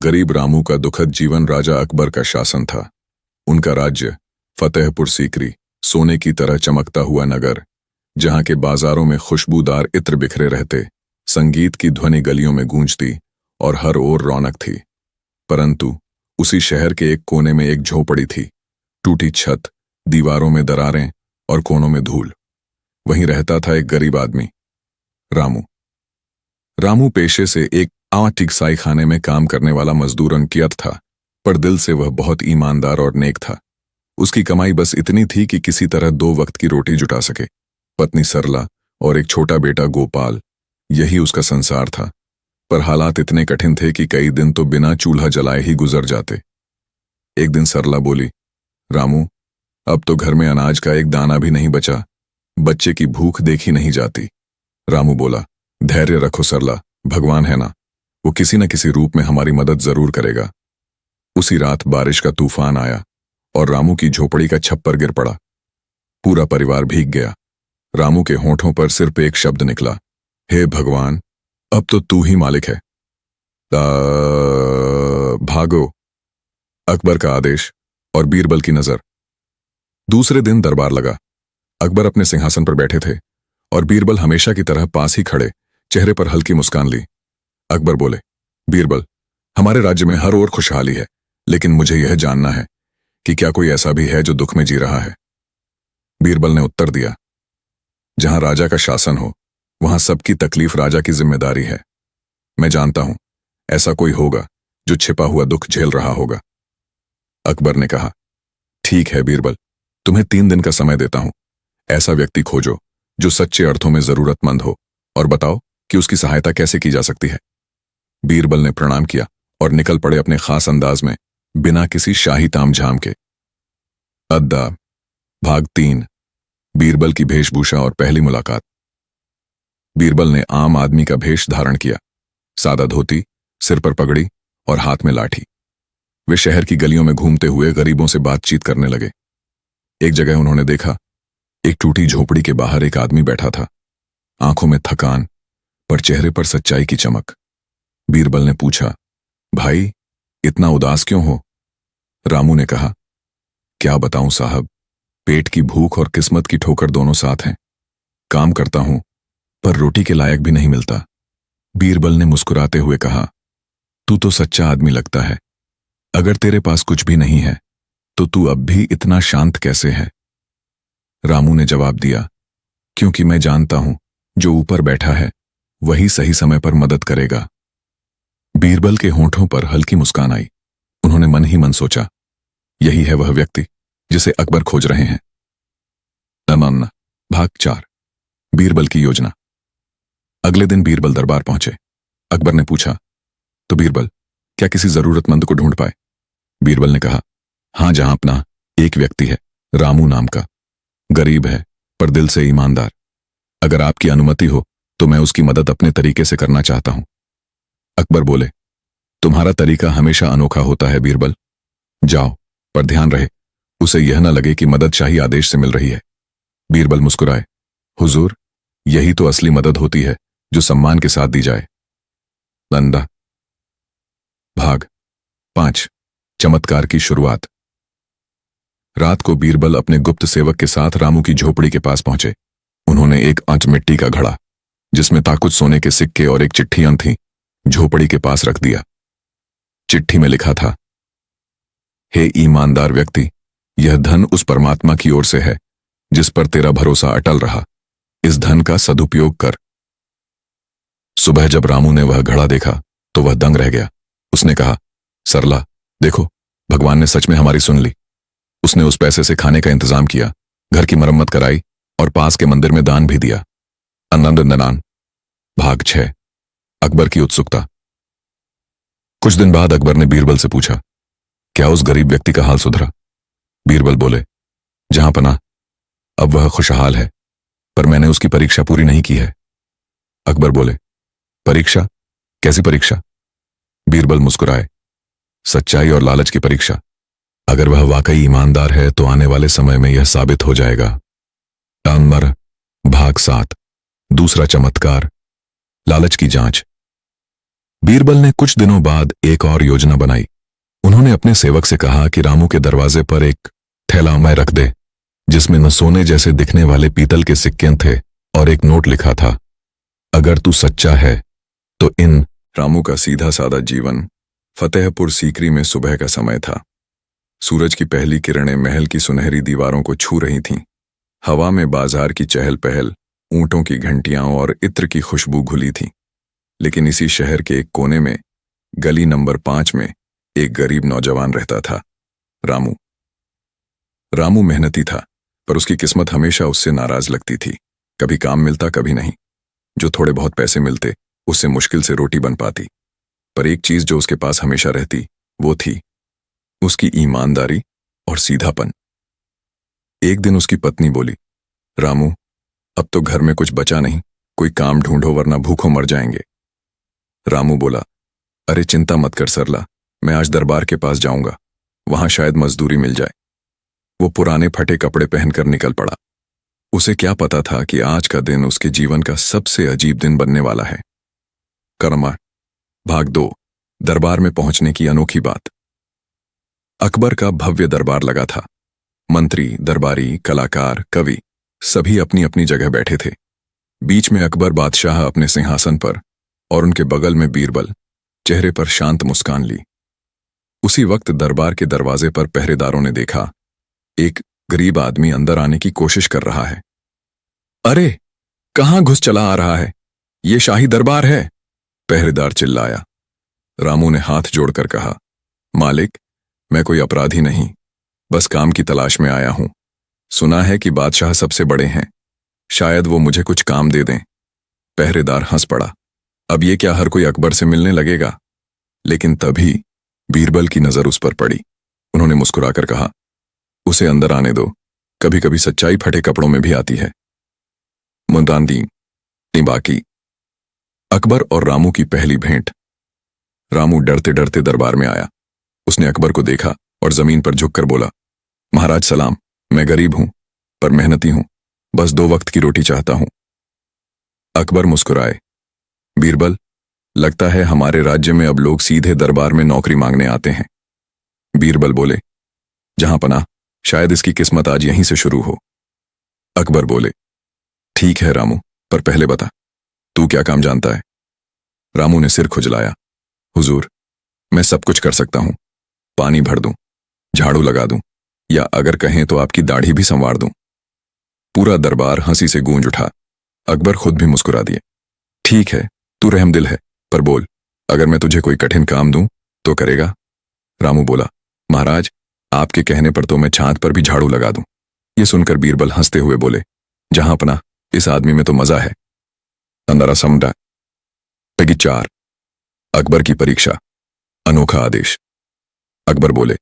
गरीब रामू का दुखद जीवन राजा अकबर का शासन था। उनका राज्य फतेहपुर सीकरी, सोने की तरह चमकता हुआ नगर, जहां के बाजारों में खुशबूदार इत्र बिखरे रहते, संगीत की ध्वनि गलियों में गूंजती और हर ओर रौनक थी। परंतु उसी शहर के एक कोने में एक झोपड़ी थी, टूटी छत, दीवारों में दरारें और कोनों में धूल। वहीं रहता था एक गरीब आदमी, रामू। रामू पेशे से एक टिकसाई खाने में काम करने वाला मजदूर अंकित था, पर दिल से वह बहुत ईमानदार और नेक था। उसकी कमाई बस इतनी थी कि किसी तरह 2 वक्त की रोटी जुटा सके। पत्नी सरला और एक छोटा बेटा गोपाल, यही उसका संसार था। पर हालात इतने कठिन थे कि कई दिन तो बिना चूल्हा जलाए ही गुजर जाते। एक दिन सरला बोली, रामू, अब तो घर में अनाज का एक दाना भी नहीं बचा, बच्चे की भूख देखी नहीं जाती। रामू बोला, धैर्य रखो सरला, भगवान है ना, वो किसी न किसी रूप में हमारी मदद जरूर करेगा। उसी रात बारिश का तूफान आया और रामू की झोपड़ी का छप्पर गिर पड़ा। पूरा परिवार भीग गया। रामू के होंठों पर सिर्फ एक शब्द निकला, हे भगवान, अब तो तू ही मालिक है। भागो। अकबर का आदेश और बीरबल की नजर। दूसरे दिन दरबार लगा। अकबर अपने सिंहासन पर बैठे थे और बीरबल हमेशा की तरह पास ही खड़े, चेहरे पर हल्की मुस्कान ली। अकबर बोले, बीरबल, हमारे राज्य में हर ओर खुशहाली है, लेकिन मुझे यह जानना है कि क्या कोई ऐसा भी है जो दुख में जी रहा है। बीरबल ने उत्तर दिया, जहां राजा का शासन हो, वहां सबकी तकलीफ राजा की जिम्मेदारी है। मैं जानता हूं ऐसा कोई होगा जो छिपा हुआ दुख झेल रहा होगा। अकबर ने कहा, ठीक है बीरबल, तुम्हें 3 दिन का समय देता हूं। ऐसा व्यक्ति खोजो जो सच्चे अर्थों में जरूरतमंद हो, और बताओ कि उसकी सहायता कैसे की जा सकती है। बीरबल ने प्रणाम किया और निकल पड़े अपने खास अंदाज में, बिना किसी शाही तामझाम के। अद्दा भाग 3, बीरबल की वेशभूषा और पहली मुलाकात। बीरबल ने आम आदमी का भेष धारण किया, सादा धोती, सिर पर पगड़ी और हाथ में लाठी। वे शहर की गलियों में घूमते हुए गरीबों से बातचीत करने लगे। एक जगह उन्होंने देखा, एक टूटी झोपड़ी के बाहर एक आदमी बैठा था, आंखों में थकान पर चेहरे पर सच्चाई की चमक। बीरबल ने पूछा, भाई, इतना उदास क्यों हो? रामू ने कहा, क्या बताऊं साहब, पेट की भूख और किस्मत की ठोकर दोनों साथ हैं। काम करता हूं, पर रोटी के लायक भी नहीं मिलता। बीरबल ने मुस्कुराते हुए कहा, तू तो सच्चा आदमी लगता है। अगर तेरे पास कुछ भी नहीं है, तो तू अब भी इतना शांत कैसे है? रामू ने जवाब दिया, क्योंकि मैं जानता हूं जो ऊपर बैठा है वही सही समय पर मदद करेगा। बीरबल के होंठों पर हल्की मुस्कान आई। उन्होंने मन ही मन सोचा, यही है वह व्यक्ति जिसे अकबर खोज रहे हैं। तमन्ना भाग 4, बीरबल की योजना। अगले दिन बीरबल दरबार पहुंचे। अकबर ने पूछा, तो बीरबल, क्या किसी जरूरतमंद को ढूंढ पाए? बीरबल ने कहा, हां, जहां अपना एक व्यक्ति है, रामू नाम का। गरीब है पर दिल से ईमानदार। अगर आपकी अनुमति हो तो मैं उसकी मदद अपने तरीके से करना चाहता हूं। अकबर बोले, तुम्हारा तरीका हमेशा अनोखा होता है बीरबल। जाओ, पर ध्यान रहे उसे यह न लगे कि मदद शाही आदेश से मिल रही है। बीरबल मुस्कुराए, हुजूर, यही तो असली मदद होती है जो सम्मान के साथ दी जाए। लंदा भाग 5, चमत्कार की शुरुआत। रात को बीरबल अपने गुप्त सेवक के साथ रामू की झोपड़ी के पास पहुंचे। उन्होंने एक आंच मिट्टी का घड़ा, जिसमें ताकुत सोने के सिक्के और एक चिट्ठियां थीं, झोपड़ी के पास रख दिया। चिट्ठी में लिखा था, हे ईमानदार व्यक्ति, यह धन उस परमात्मा की ओर से है जिस पर तेरा भरोसा अटल रहा। इस धन का सदुपयोग कर। सुबह जब रामू ने वह घड़ा देखा तो वह दंग रह गया। उसने कहा, सरला, देखो, भगवान ने सच में हमारी सुन ली। उसने उस पैसे से खाने का इंतजाम किया, घर की मरम्मत कराई और पास के मंदिर में दान भी दिया। अनंदनान भाग 6, अकबर की उत्सुकता। कुछ दिन बाद अकबर ने बीरबल से पूछा, क्या उस गरीब व्यक्ति का हाल सुधरा? बीरबल बोले, जहां पना, अब वह खुशहाल है, पर मैंने उसकी परीक्षा पूरी नहीं की है। अकबर बोले, परीक्षा? कैसी परीक्षा? बीरबल मुस्कुराए, सच्चाई और लालच की परीक्षा। अगर वह वाकई ईमानदार है तो आने वाले समय में यह साबित हो जाएगा। अमर भाग 7, दूसरा चमत्कार, लालच की जांच। बीरबल ने कुछ दिनों बाद एक और योजना बनाई। उन्होंने अपने सेवक से कहा कि रामू के दरवाजे पर एक थैला मैं रख दे, जिसमें न सोने जैसे दिखने वाले पीतल के सिक्के थे और एक नोट लिखा था, अगर तू सच्चा है तो इन। रामू का सीधा सादा जीवन फतेहपुर सीकरी में सुबह का समय था। सूरज की पहली किरणें महल की सुनहरी दीवारों को छू रही थीं। हवा में बाजार की चहल पहल, ऊंटों की घंटियां और इत्र की खुशबू घुली थी। लेकिन इसी शहर के एक कोने में, गली नंबर 5 में, एक गरीब नौजवान रहता था, रामू। रामू मेहनती था, पर उसकी किस्मत हमेशा उससे नाराज लगती थी। कभी काम मिलता, कभी नहीं। जो थोड़े बहुत पैसे मिलते, उससे मुश्किल से रोटी बन पाती। पर एक चीज जो उसके पास हमेशा रहती, वो थी उसकी ईमानदारी और सीधापन। एक दिन उसकी पत्नी बोली, रामू, अब तो घर में कुछ बचा नहीं, कोई काम ढूंढो वरना भूखों मर जाएंगे। रामू बोला, अरे चिंता मत कर सरला, मैं आज दरबार के पास जाऊंगा, वहां शायद मजदूरी मिल जाए। वो पुराने फटे कपड़े पहनकर निकल पड़ा। उसे क्या पता था कि आज का दिन उसके जीवन का सबसे अजीब दिन बनने वाला है। कर्मा भाग 2, दरबार में पहुंचने की अनोखी बात। अकबर का भव्य दरबार लगा था। मंत्री, दरबारी, कलाकार, कवि सभी अपनी अपनी जगह बैठे थे। बीच में अकबर बादशाह अपने सिंहासन पर और उनके बगल में बीरबल, चेहरे पर शांत मुस्कान ली। उसी वक्त दरबार के दरवाजे पर पहरेदारों ने देखा, एक गरीब आदमी अंदर आने की कोशिश कर रहा है। अरे, कहां घुस चला आ रहा है? ये शाही दरबार है, पहरेदार चिल्लाया। रामू ने हाथ जोड़कर कहा, मालिक, मैं कोई अपराधी नहीं, बस काम की तलाश में आया हूं। सुना है कि बादशाह सबसे बड़े हैं, शायद वो मुझे कुछ काम दे दें। पहरेदार हंस पड़ा। अब ये क्या हर कोई अकबर से मिलने लगेगा? लेकिन तभी बीरबल की नजर उस पर पड़ी। उन्होंने मुस्कुराकर कहा, उसे अंदर आने दो, कभी कभी सच्चाई फटे कपड़ों में भी आती है। मुंदांदी बाकी। अकबर और रामू की पहली भेंट। रामू डरते डरते दरबार में आया। उसने अकबर को देखा और जमीन पर झुककर बोला, महाराज सलाम, मैं गरीब हूं पर मेहनती हूं, बस 2 वक्त की रोटी चाहता हूं। अकबर मुस्कुराए। बीरबल, लगता है हमारे राज्य में अब लोग सीधे दरबार में नौकरी मांगने आते हैं। बीरबल बोले, जहां पनाह, शायद इसकी किस्मत आज यहीं से शुरू हो। अकबर बोले, ठीक है रामू, पर पहले बता, तू क्या काम जानता है? रामू ने सिर खुजलाया। हुजूर, मैं सब कुछ कर सकता हूं, पानी भर दूं, झाड़ू लगा दूं, या अगर कहें तो आपकी दाढ़ी भी संवार दूं। पूरा दरबार हंसी से गूंज उठा। अकबर खुद भी मुस्कुरा दिए। ठीक है, तू रहमदिल है, पर बोल, अगर मैं तुझे कोई कठिन काम दूं तो करेगा? रामू बोला, महाराज, आपके कहने पर तो मैं छात पर भी झाड़ू लगा दूं। ये सुनकर बीरबल हंसते हुए बोले, जहां अपना, इस आदमी में तो मजा है। अंदरा समझा। पेगी 4, अकबर की परीक्षा, अनोखा आदेश। अकबर बोले,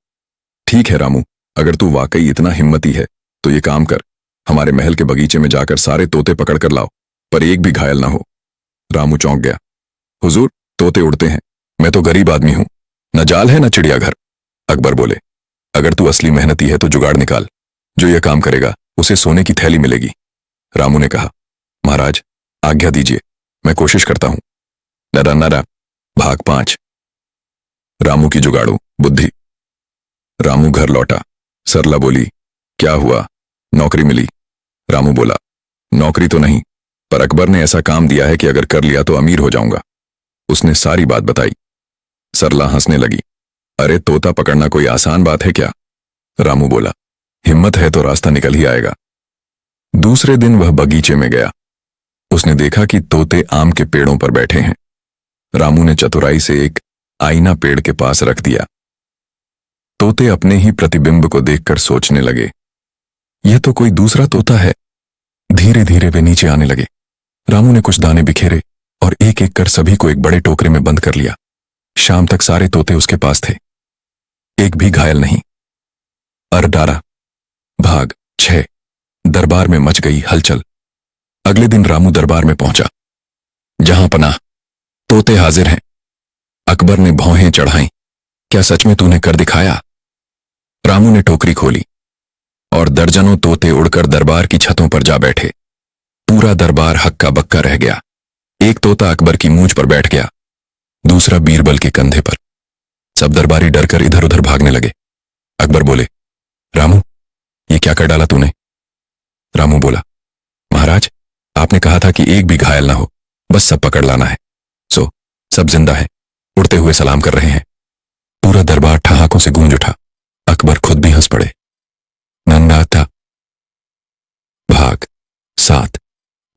ठीक है रामू, अगर तू वाकई इतना हिम्मती है तो ये काम कर, हमारे महल के बगीचे में जाकर सारे तोते पकड़ कर लाओ, पर एक भी घायल ना हो। रामू चौंक गया। हुजूर, तोते उड़ते हैं, मैं तो गरीब आदमी हूं, न जाल है न चिड़ियाघर। अकबर बोले, अगर तू असली मेहनती है तो जुगाड़ निकाल, जो यह काम करेगा उसे सोने की थैली मिलेगी। रामू ने कहा, महाराज, आज्ञा दीजिए, मैं कोशिश करता हूं। नरा नरा भाग 5। रामू की जुगाड़ू बुद्धि। रामू घर लौटा। सरला बोली, क्या हुआ, नौकरी मिली? रामू बोला, नौकरी तो नहीं, पर अकबर ने ऐसा काम दिया है कि अगर कर लिया तो अमीर हो जाऊंगा। उसने सारी बात बताई। सरला हंसने लगी। अरे, तोता पकड़ना कोई आसान बात है क्या? रामू बोला, हिम्मत है तो रास्ता निकल ही आएगा। दूसरे दिन वह बगीचे में गया। उसने देखा कि तोते आम के पेड़ों पर बैठे हैं। रामू ने चतुराई से एक आईना पेड़ के पास रख दिया। तोते अपने ही प्रतिबिंब को देखकर सोचने लगे, यह तो कोई दूसरा तोता है। धीरे धीरे वे नीचे आने लगे। रामू ने कुछ दाने बिखेरे और एक एक कर सभी को एक बड़े टोकरे में बंद कर लिया। शाम तक सारे तोते उसके पास थे, एक भी घायल नहीं। अरडारा भाग 6। दरबार में मच गई हलचल। अगले दिन रामू दरबार में पहुंचा। जहां पनाह, तोते हाजिर हैं। अकबर ने भौहें चढ़ाई। क्या सच में तूने कर दिखाया? रामू ने टोकरी खोली और दर्जनों तोते उड़कर दरबार की छतों पर जा बैठे। पूरा दरबार हक्का बक्का रह गया। एक तोता अकबर की मूंछ पर बैठ गया। दूसरा बीरबल के कंधे पर। सब दरबारी डरकर इधर उधर भागने लगे। अकबर बोले, रामू, ये क्या कर डाला तूने? रामू बोला, महाराज, आपने कहा था कि एक भी घायल ना हो, बस सब पकड़ लाना है। सो सब जिंदा है, उड़ते हुए सलाम कर रहे हैं। पूरा दरबार ठहाकों से गूंज उठा। अकबर खुद भी हंस पड़े। नन्ना था। भाग 7।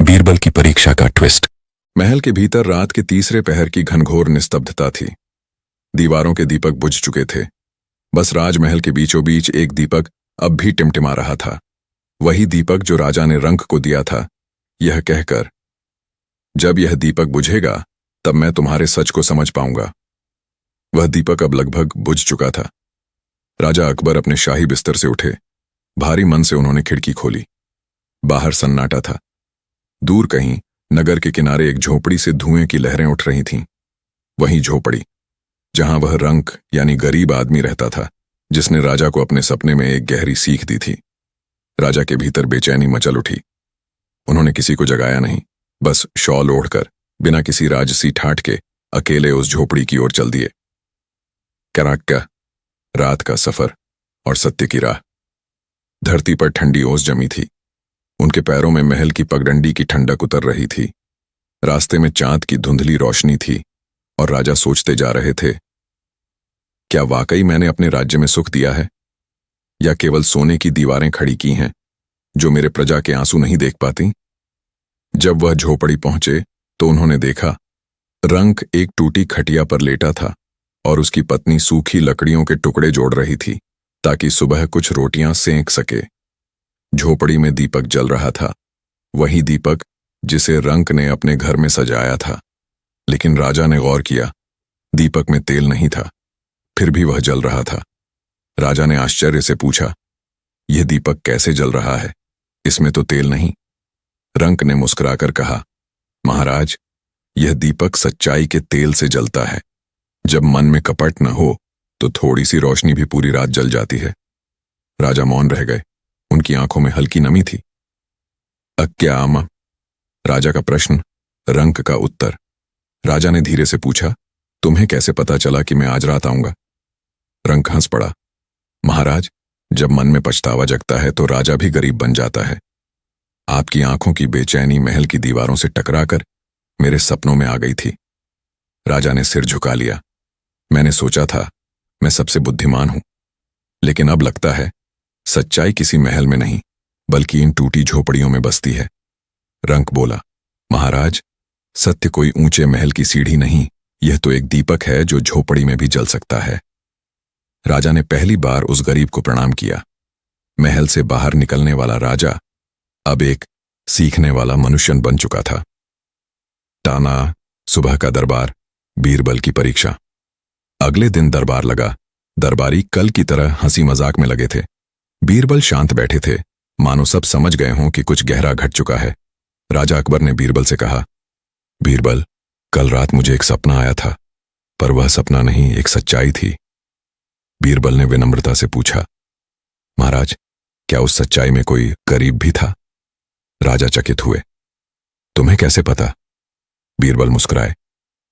बीरबल की परीक्षा का ट्विस्ट। महल के भीतर रात के तीसरे पहर की घनघोर निस्तब्धता थी। दीवारों के दीपक बुझ चुके थे। बस राजमहल के बीचों बीच एक दीपक अब भी टिमटिमा रहा था, वही दीपक जो राजा ने रंक को दिया था, यह कहकर, जब यह दीपक बुझेगा तब मैं तुम्हारे सच को समझ पाऊंगा। वह दीपक अब लगभग बुझ चुका था। राजा अकबर अपने शाही बिस्तर से उठे। भारी मन से उन्होंने खिड़की खोली। बाहर सन्नाटा था। दूर कहीं नगर के किनारे एक झोपड़ी से धुएं की लहरें उठ रही थीं। वही झोपड़ी जहां वह रंक यानी गरीब आदमी रहता था, जिसने राजा को अपने सपने में एक गहरी सीख दी थी। राजा के भीतर बेचैनी मचल उठी। उन्होंने किसी को जगाया नहीं, बस शॉल ओढ़कर बिना किसी राजसी ठाठ के अकेले उस झोपड़ी की ओर चल दिए। कराक्का, रात का सफर और सत्य की राह। धरती पर ठंडी ओस जमी थी। उनके पैरों में महल की पगडंडी की ठंडक उतर रही थी। रास्ते में चांद की धुंधली रोशनी थी और राजा सोचते जा रहे थे, क्या वाकई मैंने अपने राज्य में सुख दिया है, या केवल सोने की दीवारें खड़ी की हैं जो मेरे प्रजा के आंसू नहीं देख पाती? जब वह झोपड़ी पहुंचे तो उन्होंने देखा, रंक एक टूटी खटिया पर लेटा था और उसकी पत्नी सूखी लकड़ियों के टुकड़े जोड़ रही थी ताकि सुबह कुछ रोटियां सेंक सके। झोपड़ी में दीपक जल रहा था, वही दीपक जिसे रंक ने अपने घर में सजाया था। लेकिन राजा ने गौर किया, दीपक में तेल नहीं था, फिर भी वह जल रहा था। राजा ने आश्चर्य से पूछा, यह दीपक कैसे जल रहा है? इसमें तो तेल नहीं। रंक ने मुस्कुराकर कहा, महाराज, यह दीपक सच्चाई के तेल से जलता है। जब मन में कपट न हो तो थोड़ी सी रोशनी भी पूरी रात जल जाती है। राजा मौन रह गए। उनकी आंखों में हल्की नमी थी। क्या आमा? राजा का प्रश्न, रंक का उत्तर। राजा ने धीरे से पूछा, तुम्हें कैसे पता चला कि मैं आज रात आऊंगा? रंक हंस पड़ा, महाराज, जब मन में पछतावा जगता है तो राजा भी गरीब बन जाता है। आपकी आंखों की बेचैनी महल की दीवारों से टकराकर मेरे सपनों में आ गई थी। राजा ने सिर झुका लिया। मैंने सोचा था मैं सबसे बुद्धिमान हूं, लेकिन अब लगता है सच्चाई किसी महल में नहीं बल्कि इन टूटी झोपड़ियों में बसती है। रंक बोला, महाराज, सत्य कोई ऊंचे महल की सीढ़ी नहीं, यह तो एक दीपक है जो झोपड़ी में भी जल सकता है। राजा ने पहली बार उस गरीब को प्रणाम किया। महल से बाहर निकलने वाला राजा अब एक सीखने वाला मनुष्य बन चुका था। टाना, सुबह का दरबार, बीरबल की परीक्षा। अगले दिन दरबार लगा। दरबारी कल की तरह हंसी मजाक में लगे थे। बीरबल शांत बैठे थे, मानो सब समझ गए हों कि कुछ गहरा घट चुका है। राजा अकबर ने बीरबल से कहा, बीरबल, कल रात मुझे एक सपना आया था, पर वह सपना नहीं, एक सच्चाई थी। बीरबल ने विनम्रता से पूछा, महाराज, क्या उस सच्चाई में कोई गरीब भी था? राजा चकित हुए। तुम्हें कैसे पता? बीरबल मुस्कुराए,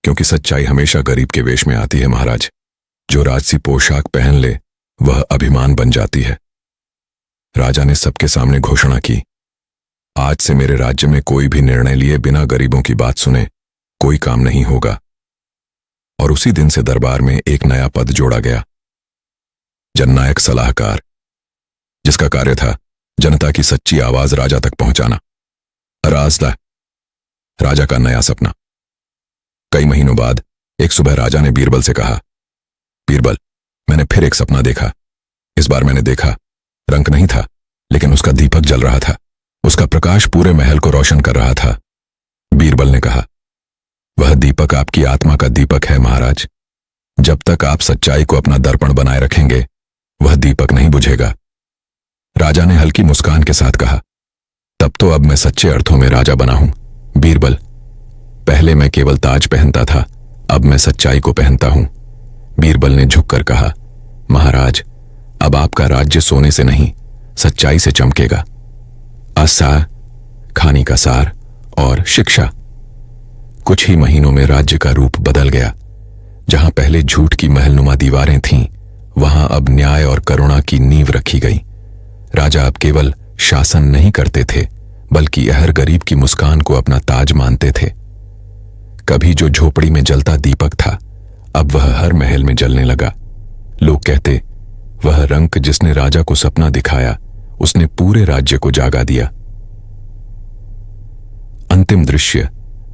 क्योंकि सच्चाई हमेशा गरीब के वेश में आती है महाराज। जो राजसी पोशाक पहन ले वह अभिमान बन जाती है। राजा ने सबके सामने घोषणा की, आज से मेरे राज्य में कोई भी निर्णय लिए बिना गरीबों की बात सुने कोई काम नहीं होगा। और उसी दिन से दरबार में एक नया पद जोड़ा गया, जननायक सलाहकार, जिसका कार्य था जनता की सच्ची आवाज राजा तक पहुंचाना। राजला, राजा का नया सपना। कई महीनों बाद एक सुबह राजा ने बीरबल से कहा, बीरबल, मैंने फिर एक सपना देखा। इस बार मैंने देखा, रंक नहीं था, लेकिन उसका दीपक जल रहा था। उसका प्रकाश पूरे महल को रोशन कर रहा था। बीरबल ने कहा, वह दीपक आपकी आत्मा का दीपक है महाराज। जब तक आप सच्चाई को अपना दर्पण बनाए रखेंगे वह दीपक नहीं बुझेगा। राजा ने हल्की मुस्कान के साथ कहा, तब तो अब मैं सच्चे अर्थों में राजा बना हूं। बीरबल, पहले मैं केवल ताज पहनता था, अब मैं सच्चाई को पहनता हूं। बीरबल ने झुककर कहा, महाराज, अब आपका राज्य सोने से नहीं सच्चाई से चमकेगा। आसार, खानी का सार और शिक्षा। कुछ ही महीनों में राज्य का रूप बदल गया। जहां पहले झूठ की महलनुमा दीवारें थीं, वहां अब न्याय और करुणा की नींव रखी गई। राजा अब केवल शासन नहीं करते थे, बल्कि हर गरीब की मुस्कान को अपना ताज मानते थे। कभी जो झोपड़ी में जलता दीपक था, अब वह हर महल में जलने लगा। लोग कहते, वह रंक जिसने राजा को सपना दिखाया, उसने पूरे राज्य को जागा दिया। अंतिम दृश्य,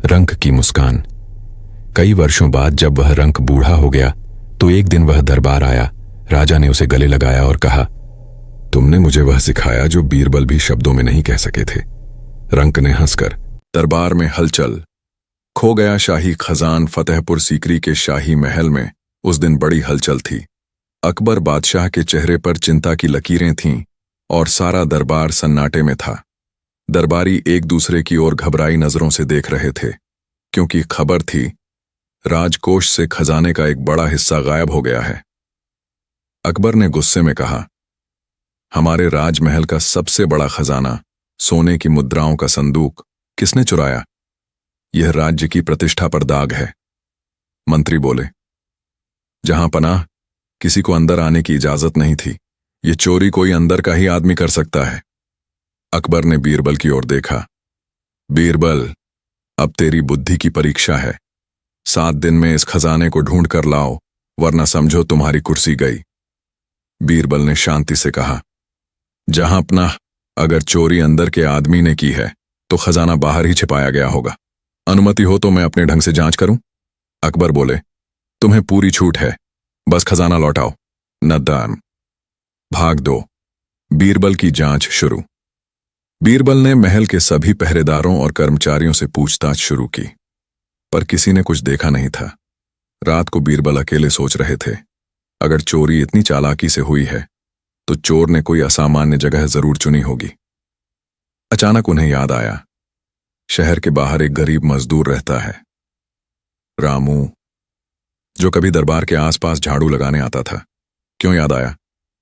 रंक की मुस्कान। कई वर्षों बाद जब वह रंक बूढ़ा हो गया, तो एक दिन वह दरबार आया। राजा ने उसे गले लगाया और कहा, तुमने मुझे वह सिखाया जो बीरबल भी शब्दों में नहीं कह सके थे। रंक ने हंसकर, दरबार में हलचल। खो गया शाही खजान फतेहपुर सीकरी के शाही महल में उस दिन बड़ी हलचल थी। अकबर बादशाह के चेहरे पर चिंता की लकीरें थीं और सारा दरबार सन्नाटे में था। दरबारी एक दूसरे की ओर घबराई नजरों से देख रहे थे, क्योंकि खबर थी राजकोष से खजाने का एक बड़ा हिस्सा गायब हो गया है। अकबर ने गुस्से में कहा, हमारे राजमहल का सबसे बड़ा खजाना, सोने की मुद्राओं का संदूक, किसने चुराया? यह राज्य की प्रतिष्ठा पर दाग है। मंत्री बोले, जहां पनाह, किसी को अंदर आने की इजाजत नहीं थी। ये चोरी कोई अंदर का ही आदमी कर सकता है। अकबर ने बीरबल की ओर देखा। बीरबल, अब तेरी बुद्धि की परीक्षा है। 7 दिन में इस खजाने को ढूंढ कर लाओ, वरना समझो तुम्हारी कुर्सी गई। बीरबल ने शांति से कहा, जहां पनाह, अगर चोरी अंदर के आदमी ने की है तो खजाना बाहर ही छिपाया गया होगा। अनुमति हो तो मैं अपने ढंग से जांच करूं? अकबर बोले, तुम्हें पूरी छूट है, बस खजाना लौटाओ। नद्दान। भाग 2। बीरबल की जांच शुरू। बीरबल ने महल के सभी पहरेदारों और कर्मचारियों से पूछताछ शुरू की, पर किसी ने कुछ देखा नहीं था। रात को बीरबल अकेले सोच रहे थे, अगर चोरी इतनी चालाकी से हुई है तो चोर ने कोई असामान्य जगह जरूर चुनी होगी। अचानक उन्हें याद आया, शहर के बाहर एक गरीब मजदूर रहता है, रामू, जो कभी दरबार के आसपास झाड़ू लगाने आता था। क्यों याद आया?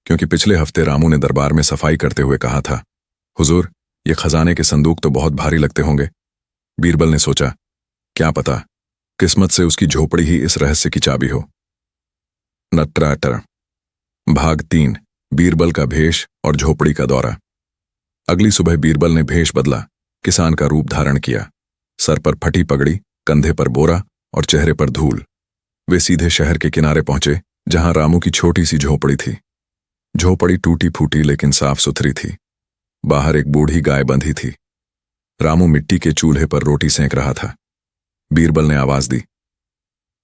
क्योंकि पिछले हफ्ते रामू ने दरबार में सफाई करते हुए कहा था, हुजूर, ये खजाने के संदूक तो बहुत भारी लगते होंगे। बीरबल ने सोचा, क्या पता किस्मत से उसकी झोपड़ी ही इस रहस्य की चाबी हो। नटराटर। भाग 3। बीरबल का भेष और झोपड़ी का दौरा। अगली सुबह बीरबल ने भेष बदला, किसान का रूप धारण किया। सर पर फटी पगड़ी, कंधे पर बोरा और चेहरे पर धूल। वे सीधे शहर के किनारे पहुंचे, जहां रामू की छोटी सी झोपड़ी थी। झोपड़ी टूटी फूटी लेकिन साफ सुथरी थी। बाहर एक बूढ़ी गाय बंधी थी। रामू मिट्टी के चूल्हे पर रोटी सेंक रहा था। बीरबल ने आवाज दी,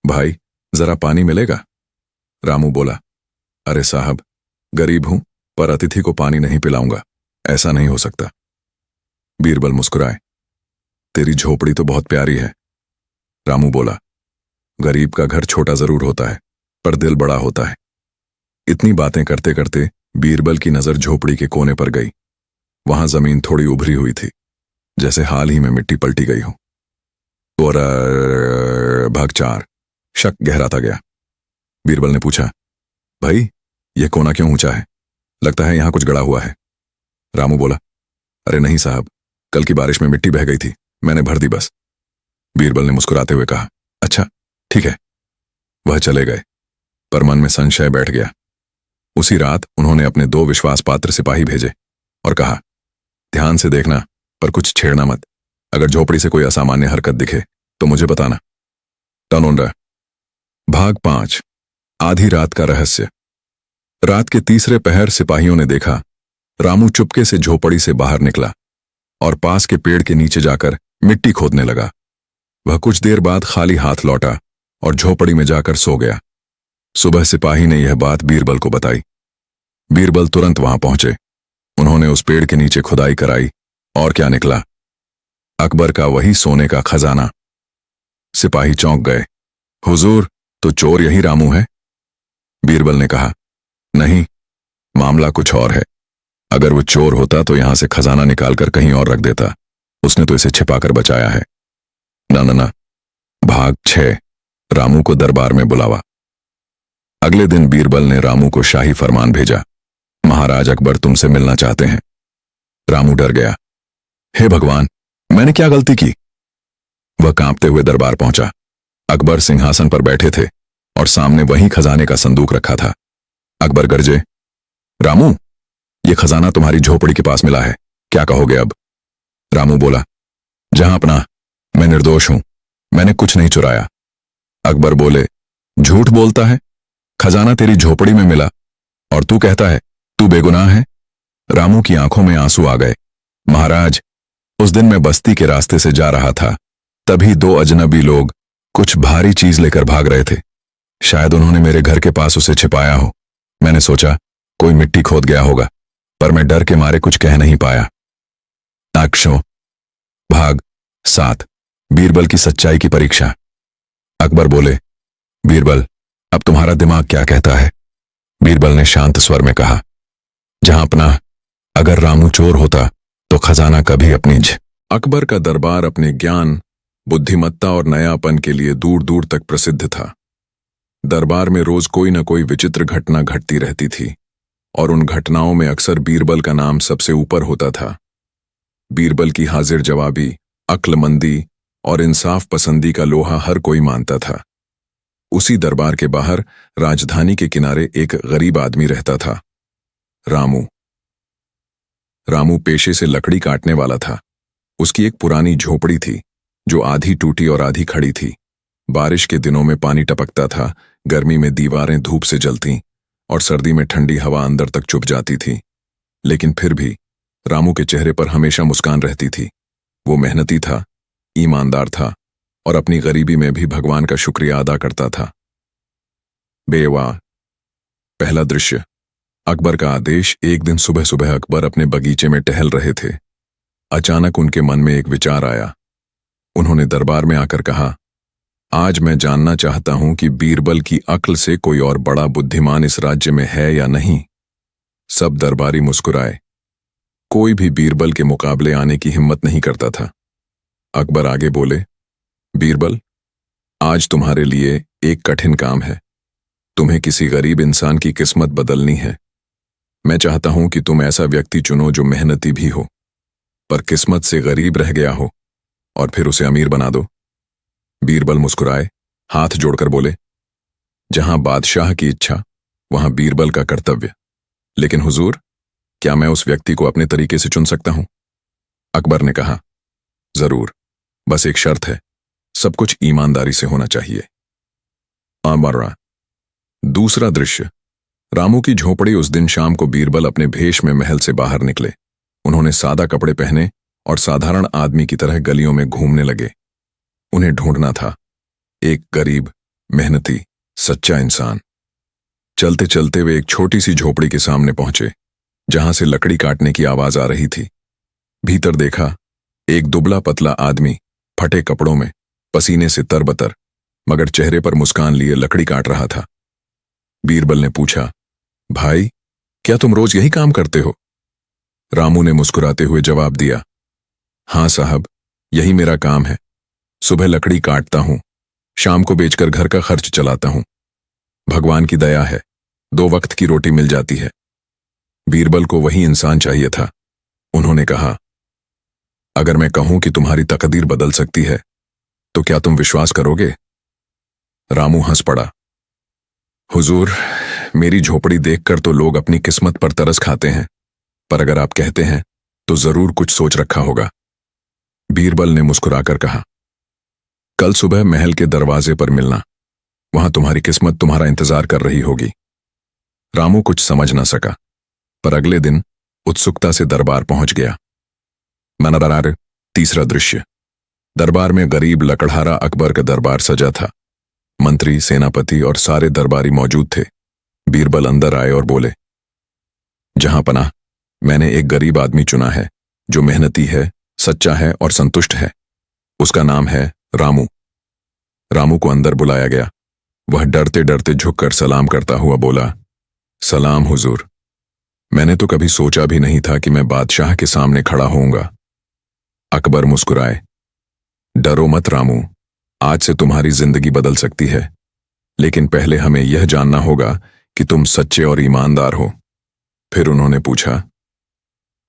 भाई, जरा पानी मिलेगा? रामू बोला, अरे साहब, गरीब हूं, पर अतिथि को पानी नहीं पिलाऊंगा, ऐसा नहीं हो सकता। बीरबल मुस्कुराए, तेरी झोपड़ी तो बहुत प्यारी है। रामू बोला, गरीब का घर छोटा जरूर होता है, पर दिल बड़ा होता है। इतनी बातें करते करते बीरबल की नजर झोपड़ी के कोने पर गई। वहां जमीन थोड़ी उभरी हुई थी, जैसे हाल ही में मिट्टी पलटी गई हो। और भाग 4। शक गहराता गया। बीरबल ने पूछा, भाई, यह कोना क्यों ऊंचा है? लगता है यहां कुछ गड़ा हुआ है। रामू बोला, अरे नहीं साहब, कल की बारिश में मिट्टी बह गई थी, मैंने भर दी बस। बीरबल ने मुस्कुराते हुए कहा, अच्छा, ठीक है। वह चले गए, पर मन में संशय बैठ गया। उसी रात उन्होंने अपने 2 विश्वास पात्र सिपाही भेजे और कहा, ध्यान से देखना, पर कुछ छेड़ना मत। अगर झोपड़ी से कोई असामान्य हरकत दिखे तो मुझे बताना। टनोंडा। भाग 5। आधी रात का रहस्य। रात के तीसरे पहर सिपाहियों ने देखा, रामू चुपके से झोपड़ी से बाहर निकला और पास के पेड़ के नीचे जाकर मिट्टी खोदने लगा। वह कुछ देर बाद खाली हाथ लौटा और झोपड़ी में जाकर सो गया। सुबह सिपाही ने यह बात बीरबल को बताई। बीरबल तुरंत वहां पहुंचे। उन्होंने उस पेड़ के नीचे खुदाई कराई और क्या निकला? अकबर का वही सोने का खजाना। सिपाही चौंक गए। हुजूर, तो चोर यही रामू है? बीरबल ने कहा, नहीं, मामला कुछ और है। अगर वो चोर होता तो यहां से खजाना निकालकर कहीं और रख देता। उसने तो इसे छिपाकर बचाया है। ना। भाग 6। रामू को दरबार में बुलावा। अगले दिन बीरबल ने रामू को शाही फरमान भेजा, महाराज अकबर तुमसे मिलना चाहते हैं। रामू डर गया। हे भगवान, मैंने क्या गलती की? वह कांपते हुए दरबार पहुंचा। अकबर सिंहासन पर बैठे थे और सामने वही खजाने का संदूक रखा था। अकबर गरजे, रामू, ये खजाना तुम्हारी झोपड़ी के पास मिला है, क्या कहोगे अब? रामू बोला, जहां अपना, मैं निर्दोष हूं, मैंने कुछ नहीं चुराया। अकबर बोले, झूठ बोलता है, खजाना तेरी झोपड़ी में मिला और तू कहता है तू बेगुनाह है। रामू की आंखों में आंसू आ गए। महाराज, उस दिन मैं बस्ती के रास्ते से जा रहा था, तभी दो अजनबी लोग कुछ भारी चीज लेकर भाग रहे थे। शायद उन्होंने मेरे घर के पास उसे छिपाया हो। मैंने सोचा कोई मिट्टी खोद गया होगा, पर मैं डर के मारे कुछ कह नहीं पाया। अक्षो भाग 7, बीरबल की सच्चाई की परीक्षा। अकबर बोले, बीरबल, अब तुम्हारा दिमाग क्या कहता है? बीरबल ने शांत स्वर में कहा, जहां अपना, अगर रामू चोर होता तो खजाना कभी अपनी अकबर का दरबार अपने ज्ञान, बुद्धिमत्ता और नयापन के लिए दूर दूर तक प्रसिद्ध था। दरबार में रोज कोई न कोई विचित्र घटना घटती रहती थी और उन घटनाओं में अक्सर बीरबल का नाम सबसे ऊपर होता था। बीरबल की हाजिर जवाबी, अक्लमंदी और इंसाफ पसंदी का लोहा हर कोई मानता था। उसी दरबार के बाहर राजधानी के किनारे एक गरीब आदमी रहता था, रामू। रामू पेशे से लकड़ी काटने वाला था। उसकी एक पुरानी झोपड़ी थी जो आधी टूटी और आधी खड़ी थी। बारिश के दिनों में पानी टपकता था, गर्मी में दीवारें धूप से जलतीं और सर्दी में ठंडी हवा अंदर तक चुभ जाती थी। लेकिन फिर भी रामू के चेहरे पर हमेशा मुस्कान रहती थी। वो मेहनती था, ईमानदार था और अपनी गरीबी में भी भगवान का शुक्रिया अदा करता था। बेवा। पहला दृश्य। अकबर का आदेश। एक दिन सुबह सुबह अकबर अपने बगीचे में टहल रहे थे। अचानक उनके मन में एक विचार आया। उन्होंने दरबार में आकर कहा, आज मैं जानना चाहता हूं कि बीरबल की अक्ल से कोई और बड़ा बुद्धिमान इस राज्य में है या नहीं। सब दरबारी मुस्कुराए। कोई भी बीरबल के मुकाबले आने की हिम्मत नहीं करता था। अकबर आगे बोले, बीरबल, आज तुम्हारे लिए एक कठिन काम है। तुम्हें किसी गरीब इंसान की किस्मत बदलनी है। मैं चाहता हूं कि तुम ऐसा व्यक्ति चुनो जो मेहनती भी हो, पर किस्मत से गरीब रह गया हो, और फिर उसे अमीर बना दो। बीरबल मुस्कुराए, हाथ जोड़कर बोले, जहां बादशाह की इच्छा वहां बीरबल का कर्तव्य। लेकिन हुजूर, क्या मैं उस व्यक्ति को अपने तरीके से चुन सकता हूं? अकबर ने कहा, जरूर, बस एक शर्त है, सब कुछ ईमानदारी से होना चाहिए। अमरा। दूसरा दृश्य। रामू की झोपड़ी। उस दिन शाम को बीरबल अपने भेष में महल से बाहर निकले। उन्होंने सादा कपड़े पहने और साधारण आदमी की तरह गलियों में घूमने लगे। उन्हें ढूंढना था एक गरीब, मेहनती, सच्चा इंसान। चलते चलते वे एक छोटी सी झोपड़ी के सामने पहुंचे, जहां से लकड़ी काटने की आवाज आ रही थी। भीतर देखा, एक दुबला पतला आदमी फटे कपड़ों में, पसीने से तरबतर, मगर चेहरे पर मुस्कान लिए लकड़ी काट रहा था। बीरबल ने पूछा, भाई, क्या तुम रोज यही काम करते हो? रामू ने मुस्कुराते हुए जवाब दिया, हां साहब, यही मेरा काम है। सुबह लकड़ी काटता हूं, शाम को बेचकर घर का खर्च चलाता हूं। भगवान की दया है, 2 वक्त की रोटी मिल जाती है। बीरबल को वही इंसान चाहिए था। उन्होंने कहा, अगर मैं कहूं कि तुम्हारी तकदीर बदल सकती है, तो क्या तुम विश्वास करोगे? रामू हंस पड़ा। हुजूर, मेरी झोपड़ी देखकर तो लोग अपनी किस्मत पर तरस खाते हैं, पर अगर आप कहते हैं तो जरूर कुछ सोच रखा होगा। बीरबल ने मुस्कुराकर कहा, कल सुबह महल के दरवाजे पर मिलना, वहां तुम्हारी किस्मत तुम्हारा इंतजार कर रही होगी। रामू कुछ समझ न सका, पर अगले दिन उत्सुकता से दरबार पहुंच गया। मनरार। तीसरा दृश्य। दरबार में गरीब लकड़हारा अकबर का दरबार सजा था। मंत्री, सेनापति और सारे दरबारी मौजूद थे। बीरबल अंदर आए और बोले, जहां पनाह, मैंने एक गरीब आदमी चुना है जो मेहनती है, सच्चा है और संतुष्ट है। उसका नाम है रामू। रामू को अंदर बुलाया गया। वह डरते डरते झुककर सलाम करता हुआ बोला, सलाम हुजूर। मैंने तो कभी सोचा भी नहीं था कि मैं बादशाह के सामने खड़ा होऊंगा। अकबर मुस्कुराए, डरो मत रामू, आज से तुम्हारी जिंदगी बदल सकती है, लेकिन पहले हमें यह जानना होगा कि तुम सच्चे और ईमानदार हो। फिर उन्होंने पूछा,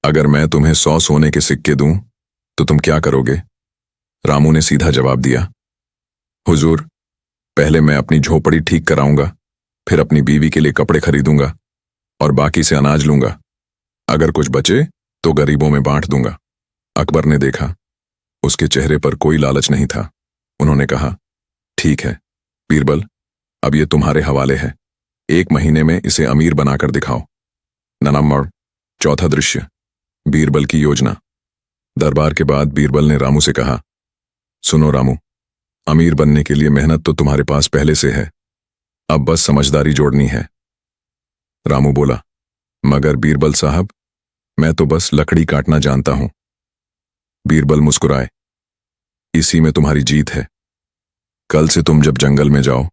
अगर मैं तुम्हें 100 सोने के सिक्के दूं तो तुम क्या करोगे? रामू ने सीधा जवाब दिया, हुजूर, पहले मैं अपनी झोपड़ी ठीक कराऊंगा, फिर अपनी बीवी के लिए कपड़े खरीदूंगा और बाकी से अनाज लूंगा। अगर कुछ बचे तो गरीबों में बांट दूंगा। अकबर ने देखा, उसके चेहरे पर कोई लालच नहीं था। उन्होंने कहा, ठीक है बीरबल, अब ये तुम्हारे हवाले है। 1 महीने में इसे अमीर बनाकर दिखाओ। नंबर 4 दृश्य, बीरबल की योजना। दरबार के बाद बीरबल ने रामू से कहा, सुनो रामू, अमीर बनने के लिए मेहनत तो तुम्हारे पास पहले से है, अब बस समझदारी जोड़नी है। रामू बोला, मगर बीरबल साहब, मैं तो बस लकड़ी काटना जानता हूं। बीरबल मुस्कुराए, इसी में तुम्हारी जीत है। कल से तुम जब जंगल में जाओ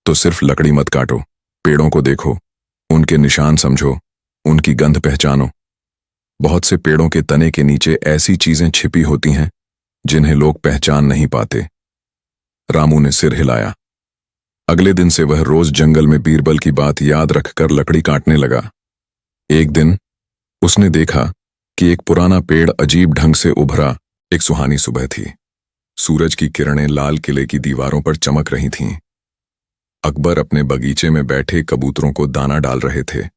तो सिर्फ लकड़ी मत काटो, पेड़ों को देखो, उनके निशान समझो, उनकी गंध पहचानो। बहुत से पेड़ों के तने के नीचे ऐसी चीजें छिपी होती हैं जिन्हें लोग पहचान नहीं पाते। रामू ने सिर हिलाया। अगले दिन से वह रोज जंगल में बीरबल की बात याद रखकर लकड़ी काटने लगा। एक दिन उसने देखा कि एक पुराना पेड़ अजीब ढंग से उभरा। एक सुहानी सुबह थी। सूरज की किरणें लाल किले की दीवारों पर चमक रही थीं। अकबर अपने बगीचे में बैठे कबूतरों को दाना डाल रहे थे।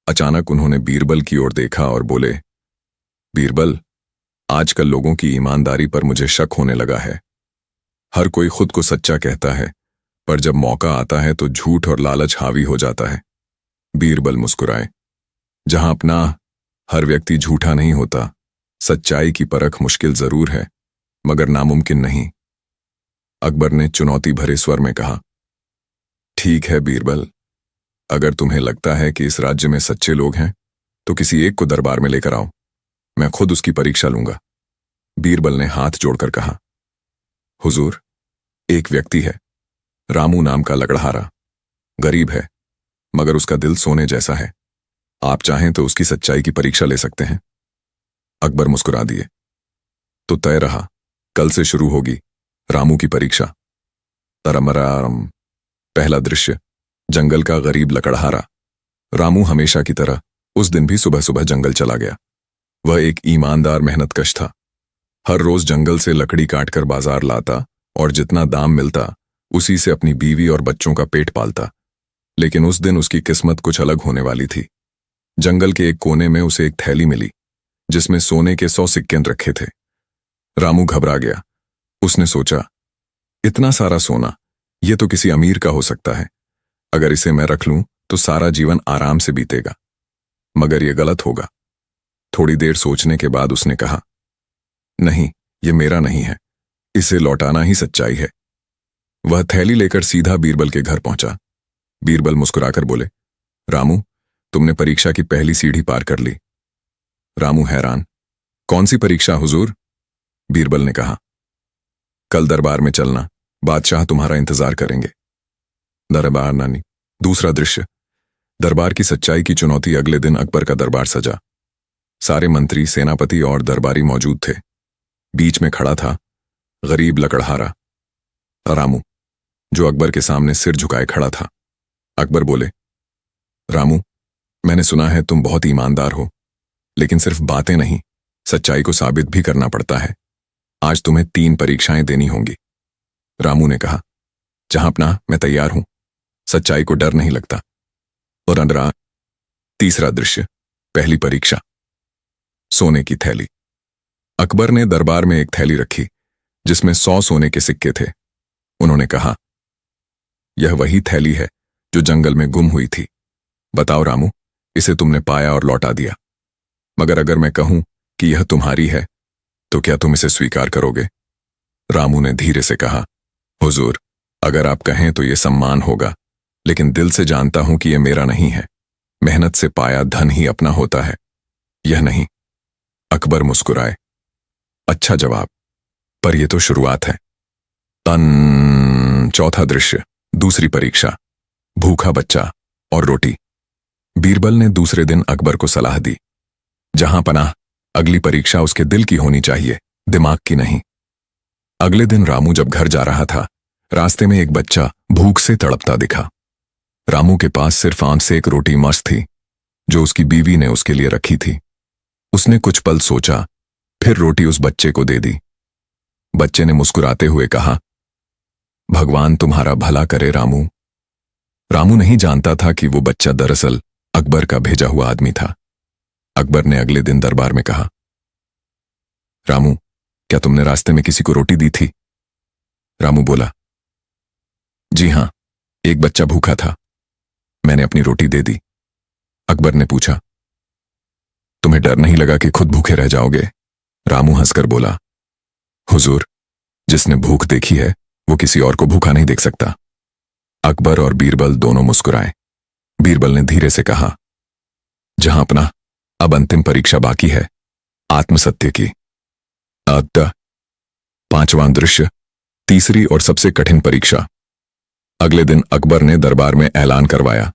अचानक उन्होंने बीरबल की ओर देखा और बोले, बीरबल, आजकल लोगों की ईमानदारी पर मुझे शक होने लगा है। हर कोई खुद को सच्चा कहता है, पर जब मौका आता है तो झूठ और लालच हावी हो जाता है। बीरबल मुस्कुराए, जहां अपना हर व्यक्ति झूठा नहीं होता। सच्चाई की परख मुश्किल जरूर है, मगर नामुमकिन नहीं। अकबर ने चुनौती भरे स्वर में कहा, ठीक है बीरबल, अगर तुम्हें लगता है कि इस राज्य में सच्चे लोग हैं तो किसी एक को दरबार में लेकर आओ, मैं खुद उसकी परीक्षा लूंगा। बीरबल ने हाथ जोड़कर कहा, हुजूर, एक व्यक्ति है, रामू नाम का लकड़हारा। गरीब है, मगर उसका दिल सोने जैसा है। आप चाहें तो उसकी सच्चाई की परीक्षा ले सकते हैं। अकबर मुस्कुरा दिए। तो तय रहा, कल से शुरू होगी रामू की परीक्षा। तरमरारम। पहला दृश्य, जंगल का गरीब लकड़हारा। रामू हमेशा की तरह उस दिन भी सुबह सुबह जंगल चला गया। वह एक ईमानदार मेहनतकश था। हर रोज जंगल से लकड़ी काटकर बाजार लाता और जितना दाम मिलता उसी से अपनी बीवी और बच्चों का पेट पालता। लेकिन उस दिन उसकी किस्मत कुछ अलग होने वाली थी। जंगल के एक कोने में उसे एक थैली मिली जिसमें सोने के 100 सिक्के रखे थे। रामू घबरा गया। उसने सोचा, इतना सारा सोना, यह तो किसी अमीर का हो सकता है। अगर इसे मैं रख लूं तो सारा जीवन आराम से बीतेगा, मगर यह गलत होगा। थोड़ी देर सोचने के बाद उसने कहा, नहीं, यह मेरा नहीं है, इसे लौटाना ही सच्चाई है। वह थैली लेकर सीधा बीरबल के घर पहुंचा। बीरबल मुस्कुराकर बोले, रामू, तुमने परीक्षा की पहली सीढ़ी पार कर ली। रामू हैरान, कौन सी परीक्षा हुजूर? बीरबल ने कहा, कल दरबार में चलना, बादशाह तुम्हारा इंतजार करेंगे। दरबार नानी। दूसरा दृश्य, दरबार की सच्चाई की चुनौती। अगले दिन अकबर का दरबार सजा। सारे मंत्री, सेनापति और दरबारी मौजूद थे। बीच में खड़ा था गरीब लकड़हारा रामू, जो अकबर के सामने सिर झुकाए खड़ा था। अकबर बोले, रामू, मैंने सुना है तुम बहुत ईमानदार हो, लेकिन सिर्फ बातें नहीं, सच्चाई को साबित भी करना पड़ता है। आज तुम्हें 3 परीक्षाएं देनी होंगी। रामू ने कहा, जहां अपना, मैं तैयार हूं, सच्चाई को डर नहीं लगता। और अंदर। तीसरा दृश्य, पहली परीक्षा, सोने की थैली। अकबर ने दरबार में एक थैली रखी जिसमें 100 सोने के सिक्के थे। उन्होंने कहा, यह वही थैली है जो जंगल में गुम हुई थी। बताओ रामू, इसे तुमने पाया और लौटा दिया, मगर अगर मैं कहूं कि यह तुम्हारी है तो क्या तुम इसे स्वीकार करोगे? रामू ने धीरे से कहा, हुजूर, अगर आप कहें तो यह सम्मान होगा, लेकिन दिल से जानता हूं कि यह मेरा नहीं है। मेहनत से पाया धन ही अपना होता है, यह नहीं। अकबर मुस्कुराए, अच्छा जवाब, पर यह तो शुरुआत है। चौथा दृश्य, दूसरी परीक्षा, भूखा बच्चा और रोटी। बीरबल ने दूसरे दिन अकबर को सलाह दी, जहां पनाह, अगली परीक्षा उसके दिल की होनी चाहिए, दिमाग की नहीं। अगले दिन रामू जब घर जा रहा था, रास्ते में एक बच्चा भूख से तड़पता दिखा। रामू के पास सिर्फ आंच से एक रोटी मस्त थी, जो उसकी बीवी ने उसके लिए रखी थी। उसने कुछ पल सोचा, फिर रोटी उस बच्चे को दे दी। बच्चे ने मुस्कुराते हुए कहा, भगवान तुम्हारा भला करे रामू। रामू नहीं जानता था कि वो बच्चा दरअसल अकबर का भेजा हुआ आदमी था। अकबर ने अगले दिन दरबार में कहा, रामू, क्या तुमने रास्ते में किसी को रोटी दी थी? रामू बोला, जी हां, एक बच्चा भूखा था, मैंने अपनी रोटी दे दी। अकबर ने पूछा, तुम्हें डर नहीं लगा कि खुद भूखे रह जाओगे? रामू हंसकर बोला, हुजूर, जिसने भूख देखी है वो किसी और को भूखा नहीं देख सकता। अकबर और बीरबल दोनों मुस्कुराए। बीरबल ने धीरे से कहा, जहां अपना अब अंतिम परीक्षा बाकी है, आत्मसत्य की। अतः 5वां दृश्य, तीसरी और सबसे कठिन परीक्षा। अगले दिन अकबर ने दरबार में ऐलान करवाया,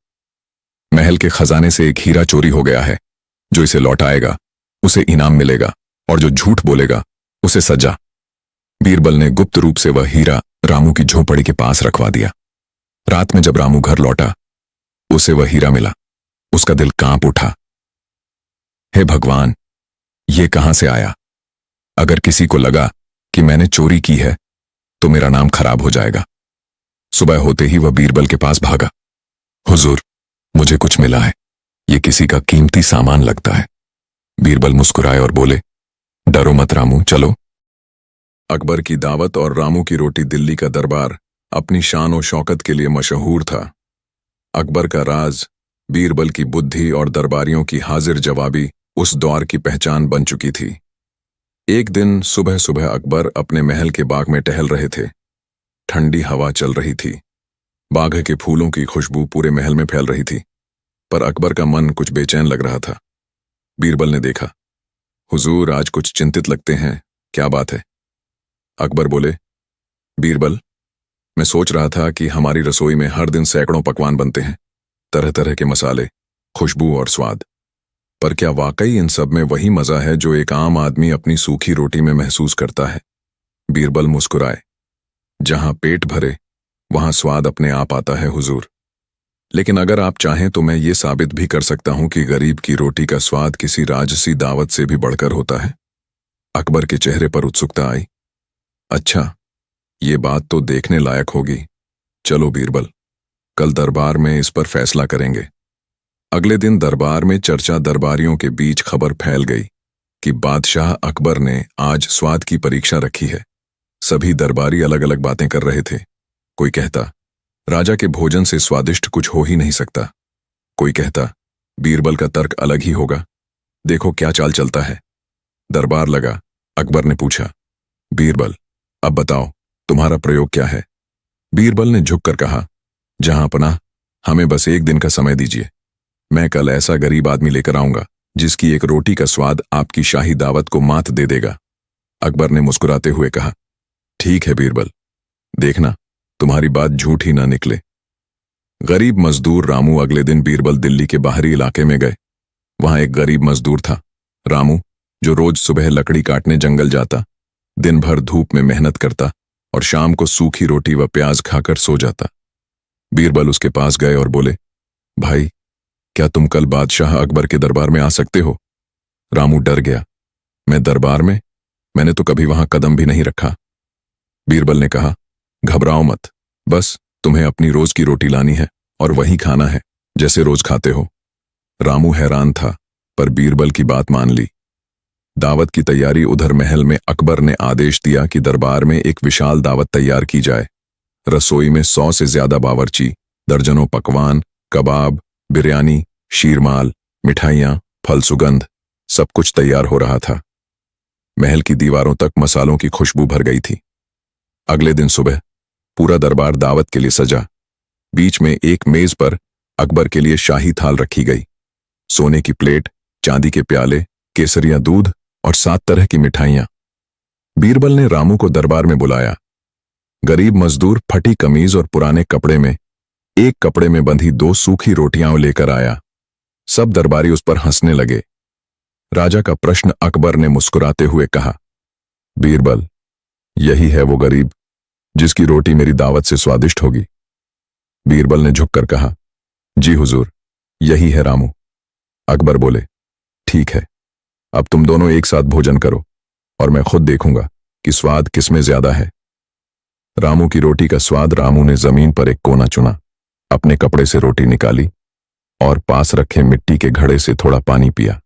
महल के खजाने से एक हीरा चोरी हो गया है। जो इसे लौटाएगा उसे इनाम मिलेगा और जो झूठ बोलेगा उसे सजा। बीरबल ने गुप्त रूप से वह हीरा रामू की झोपड़ी के पास रखवा दिया। रात में जब रामू घर लौटा, उसे वह हीरा मिला। उसका दिल कांप उठा। हे भगवान, ये कहां से आया? अगर किसी को लगा कि मैंने चोरी की है तो मेरा नाम खराब हो जाएगा। सुबह होते ही वह बीरबल के पास भागा। हुजूर, मुझे कुछ मिला है, ये किसी का कीमती सामान लगता है। बीरबल मुस्कुराए और बोले, डरो मत रामू, चलो। अकबर की दावत और रामू की रोटी दिल्ली का दरबार अपनी शान और शौकत के लिए मशहूर था। अकबर का राज, बीरबल की बुद्धि और दरबारियों की हाजिर जवाबी उस दौर की पहचान बन चुकी थी। एक दिन सुबह सुबह अकबर अपने महल के बाग में टहल रहे थे। ठंडी हवा चल रही थी। बाग के फूलों की खुशबू पूरे महल में फैल रही थी, पर अकबर का मन कुछ बेचैन लग रहा था। बीरबल ने देखा, हुजूर, आज कुछ चिंतित लगते हैं, क्या बात है? अकबर बोले, बीरबल, मैं सोच रहा था कि हमारी रसोई में हर दिन सैकड़ों पकवान बनते हैं, तरह तरह के मसाले, खुशबू और स्वाद, पर क्या वाकई इन सब में वही मजा है जो एक आम आदमी अपनी सूखी रोटी में महसूस करता है? बीरबल मुस्कुराए, जहां पेट भरे वहां स्वाद अपने आप आता है हुजूर। लेकिन अगर आप चाहें तो मैं ये साबित भी कर सकता हूं कि गरीब की रोटी का स्वाद किसी राजसी दावत से भी बढ़कर होता है। अकबर के चेहरे पर उत्सुकता आई। अच्छा, ये बात तो देखने लायक होगी। चलो बीरबल, कल दरबार में इस पर फैसला करेंगे। अगले दिन दरबार में चर्चा दरबारियों के बीच खबर फैल गई कि बादशाह अकबर ने आज स्वाद की परीक्षा रखी है। सभी दरबारी अलग अलग बातें कर रहे थे। कोई कहता, राजा के भोजन से स्वादिष्ट कुछ हो ही नहीं सकता। कोई कहता, बीरबल का तर्क अलग ही होगा, देखो क्या चाल चलता है। दरबार लगा। अकबर ने पूछा, बीरबल, अब बताओ तुम्हारा प्रयोग क्या है? बीरबल ने झुककर कहा, जहां अपना, हमें बस एक दिन का समय दीजिए। मैं कल ऐसा गरीब आदमी लेकर आऊंगा जिसकी एक रोटी का स्वाद आपकी शाही दावत को मात दे देगा। अकबर ने मुस्कुराते हुए कहा, ठीक है बीरबल, देखना तुम्हारी बात झूठ ही ना निकले। गरीब मजदूर रामू अगले दिन बीरबल दिल्ली के बाहरी इलाके में गए। वहां एक गरीब मजदूर था, रामू, जो रोज सुबह लकड़ी काटने जंगल जाता, दिन भर धूप में मेहनत करता और शाम को सूखी रोटी व प्याज खाकर सो जाता। बीरबल उसके पास गए और बोले, भाई, क्या तुम कल बादशाह अकबर के दरबार में आ सकते हो? रामू डर गया। मैं दरबार में? मैंने तो कभी वहां कदम भी नहीं रखा। बीरबल ने कहा, घबराओ मत, बस तुम्हें अपनी रोज की रोटी लानी है और वही खाना है जैसे रोज खाते हो। रामू हैरान था, पर बीरबल की बात मान ली। दावत की तैयारी उधर महल में अकबर ने आदेश दिया कि दरबार में एक विशाल दावत तैयार की जाए। रसोई में 100 से ज्यादा बावर्ची, दर्जनों पकवान, कबाब, बिरयानी, शीरमाल, मिठाइयां, फल सुगंध, सब कुछ तैयार हो रहा था। महल की दीवारों तक मसालों की खुशबू भर गई थी। अगले दिन सुबह पूरा दरबार दावत के लिए सजा। बीच में एक मेज पर अकबर के लिए शाही थाल रखी गई। सोने की प्लेट, चांदी के प्याले, केसरिया दूध और 7 तरह की मिठाइयां। बीरबल ने रामू को दरबार में बुलाया। गरीब मजदूर फटी कमीज और पुराने कपड़े में एक कपड़े में बंधी 2 सूखी रोटियां लेकर आया। सब दरबारी उस पर हंसने लगे। राजा का प्रश्न अकबर ने मुस्कुराते हुए कहा, बीरबल, यही है वो गरीब जिसकी रोटी मेरी दावत से स्वादिष्ट होगी। बीरबल ने झुककर कहा, जी हुजूर, यही है रामू। अकबर बोले, ठीक है, अब तुम दोनों एक साथ भोजन करो और मैं खुद देखूंगा कि स्वाद किसमें ज्यादा है। रामू की रोटी का स्वाद। रामू ने जमीन पर एक कोना चुना, अपने कपड़े से रोटी निकाली और पास रखे मिट्टी के घड़े से थोड़ा पानी पिया।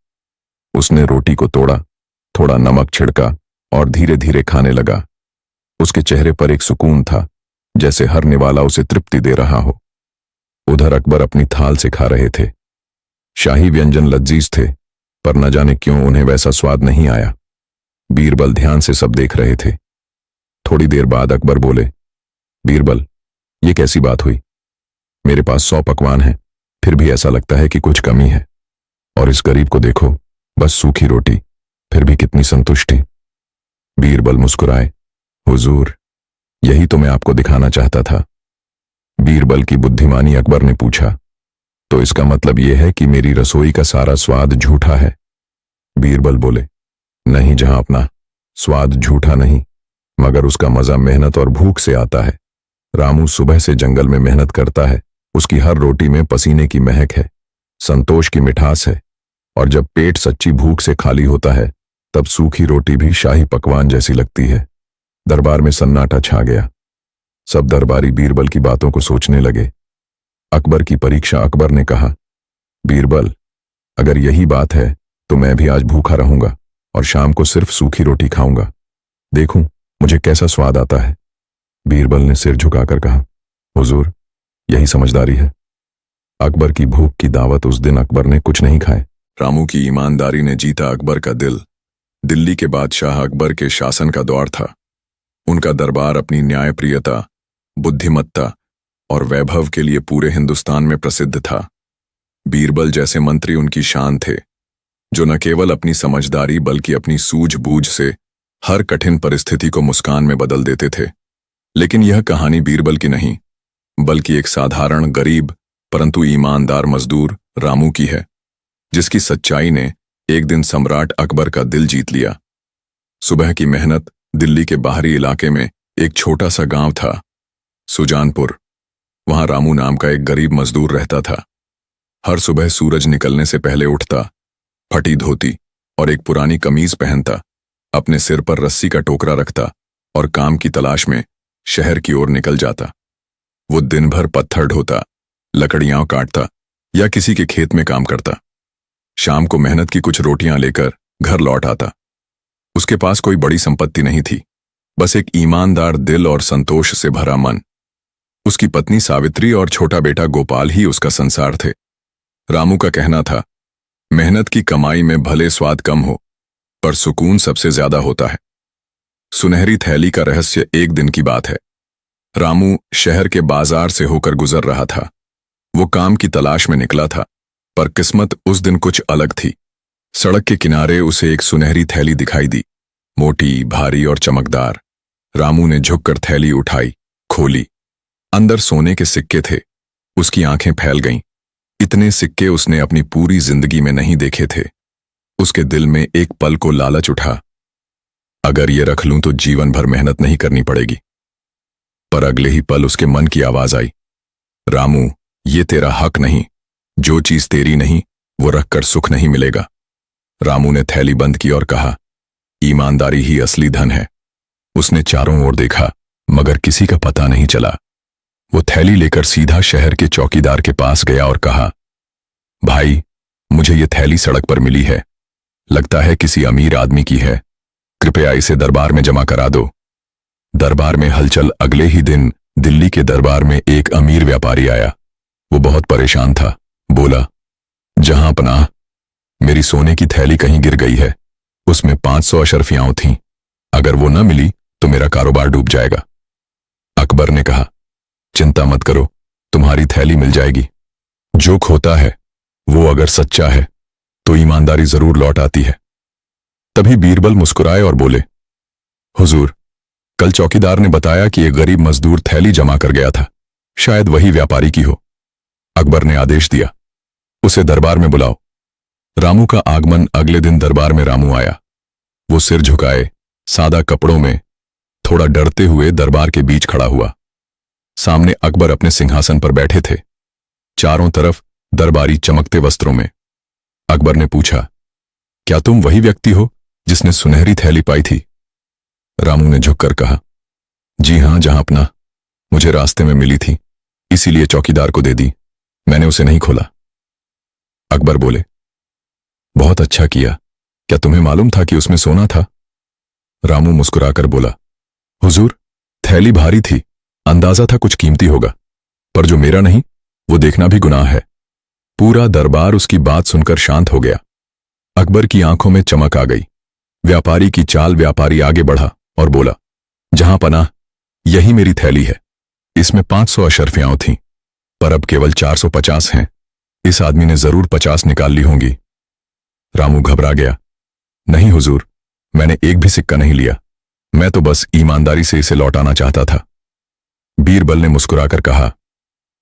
उसने रोटी को तोड़ा, थोड़ा नमक छिड़का और धीरे धीरे खाने लगा। उसके चेहरे पर एक सुकून था, जैसे हर निवाला उसे तृप्ति दे रहा हो। उधर अकबर अपनी थाल से खा रहे थे। शाही व्यंजन लजीज थे, पर न जाने क्यों उन्हें वैसा स्वाद नहीं आया। बीरबल ध्यान से सब देख रहे थे। थोड़ी देर बाद अकबर बोले, बीरबल, ये कैसी बात हुई? मेरे पास 100 पकवान हैं, फिर भी ऐसा लगता है कि कुछ कमी है। और इस गरीब को देखो, बस सूखी रोटी, फिर भी कितनी संतुष्टि। बीरबल मुस्कुराए, हुजूर, यही तो मैं आपको दिखाना चाहता था। बीरबल की बुद्धिमानी अकबर ने पूछा, तो इसका मतलब यह है कि मेरी रसोई का सारा स्वाद झूठा है? बीरबल बोले, नहीं, जहां अपना स्वाद झूठा नहीं, मगर उसका मजा मेहनत और भूख से आता है। रामू सुबह से जंगल में मेहनत करता है, उसकी हर रोटी में पसीने की महक है, संतोष की मिठास है। और जब पेट सच्ची भूख से खाली होता है, तब सूखी रोटी भी शाही पकवान जैसी लगती है। दरबार में सन्नाटा छा गया। सब दरबारी बीरबल की बातों को सोचने लगे। अकबर की परीक्षा। अकबर ने कहा, बीरबल, अगर यही बात है तो मैं भी आज भूखा रहूंगा और शाम को सिर्फ सूखी रोटी खाऊंगा। देखूं मुझे कैसा स्वाद आता है। बीरबल ने सिर झुकाकर कहा, हुजूर, यही समझदारी है। अकबर की भूख की दावत। उस दिन अकबर ने कुछ नहीं खाए। रामू की ईमानदारी ने जीता अकबर का दिल। दिल्ली के बादशाह अकबर के शासन का दौर था। उनका दरबार अपनी न्यायप्रियता, बुद्धिमत्ता और वैभव के लिए पूरे हिंदुस्तान में प्रसिद्ध था। बीरबल जैसे मंत्री उनकी शान थे, जो न केवल अपनी समझदारी बल्कि अपनी सूझबूझ से हर कठिन परिस्थिति को मुस्कान में बदल देते थे। लेकिन यह कहानी बीरबल की नहीं, बल्कि एक साधारण, गरीब परंतु ईमानदार मजदूर रामू की है, जिसकी सच्चाई ने एक दिन सम्राट अकबर का दिल जीत लिया। सुबह की मेहनत। दिल्ली के बाहरी इलाके में एक छोटा सा गांव था, सुजानपुर। वहां रामू नाम का एक गरीब मजदूर रहता था। हर सुबह सूरज निकलने से पहले उठता, फटी धोती और एक पुरानी कमीज पहनता, अपने सिर पर रस्सी का टोकरा रखता और काम की तलाश में शहर की ओर निकल जाता। वो दिन भर पत्थर ढोता, लकड़ियां काटता या किसी के खेत में काम करता। शाम को मेहनत की कुछ रोटियां लेकर घर लौट आता। उसके पास कोई बड़ी संपत्ति नहीं थी, बस एक ईमानदार दिल और संतोष से भरा मन। उसकी पत्नी सावित्री और छोटा बेटा गोपाल ही उसका संसार थे। रामू का कहना था, मेहनत की कमाई में भले स्वाद कम हो, पर सुकून सबसे ज्यादा होता है। सुनहरी थैली का रहस्य। एक दिन की बात है। रामू शहर के बाजार से होकर गुजर रहा था। वो काम की तलाश में निकला था, पर किस्मत उस दिन कुछ अलग थी। सड़क के किनारे उसे एक सुनहरी थैली दिखाई दी, मोटी, भारी और चमकदार। रामू ने झुककर थैली उठाई, खोली। अंदर सोने के सिक्के थे। उसकी आंखें फैल गईं। इतने सिक्के उसने अपनी पूरी जिंदगी में नहीं देखे थे। उसके दिल में एक पल को लालच उठा, अगर ये रख लूं तो जीवन भर मेहनत नहीं करनी पड़ेगी। पर अगले ही पल उसके मन की आवाज आई, रामू, ये तेरा हक नहीं। जो चीज तेरी नहीं, वो रखकर सुख नहीं मिलेगा। रामू ने थैली बंद की और कहा, ईमानदारी ही असली धन है। उसने चारों ओर देखा, मगर किसी का पता नहीं चला। वो थैली लेकर सीधा शहर के चौकीदार के पास गया और कहा, भाई, मुझे ये थैली सड़क पर मिली है। लगता है किसी अमीर आदमी की है। कृपया इसे दरबार में जमा करा दो। दरबार में हलचल। अगले ही दिन दिल्ली के दरबार में एक अमीर व्यापारी आया। वो बहुत परेशान था। बोला, जहां पनाह, मेरी सोने की थैली कहीं गिर गई है। उसमें 500 अशर्फियां थीं। अगर वो न मिली तो मेरा कारोबार डूब जाएगा। अकबर ने कहा, चिंता मत करो, तुम्हारी थैली मिल जाएगी। जो खोता है वो अगर सच्चा है तो ईमानदारी जरूर लौट आती है। तभी बीरबल मुस्कुराए और बोले, हुजूर, कल चौकीदार ने बताया कि एक गरीब मजदूर थैली जमा कर गया था। शायद वही व्यापारी की हो। अकबर ने आदेश दिया, उसे दरबार में बुलाओ। रामू का आगमन। अगले दिन दरबार में रामू आया। वो सिर झुकाए, सादा कपड़ों में, थोड़ा डरते हुए दरबार के बीच खड़ा हुआ। सामने अकबर अपने सिंहासन पर बैठे थे, चारों तरफ दरबारी चमकते वस्त्रों में। अकबर ने पूछा, क्या तुम वही व्यक्ति हो जिसने सुनहरी थैली पाई थी? रामू ने झुककर कहा, जी हाँ, जहांपना, मुझे रास्ते में मिली थी, इसीलिए चौकीदार को दे दी। मैंने उसे नहीं खोला। अकबर बोले, बहुत अच्छा किया। क्या तुम्हें मालूम था कि उसमें सोना था? रामू मुस्कुराकर बोला, हुजूर, थैली भारी थी, अंदाजा था कुछ कीमती होगा, पर जो मेरा नहीं वो देखना भी गुनाह है। पूरा दरबार उसकी बात सुनकर शांत हो गया। अकबर की आंखों में चमक आ गई। व्यापारी की चाल। व्यापारी आगे बढ़ा और बोला, जहां पनाह, यही मेरी थैली है। इसमें 500 अशर्फियां थीं, पर अब केवल 450 हैं। इस आदमी ने जरूर 50 निकाल ली होंगी। रामू घबरा गया। नहीं हुजूर, मैंने एक भी सिक्का नहीं लिया। मैं तो बस ईमानदारी से इसे लौटाना चाहता था। बीरबल ने मुस्कुराकर कहा,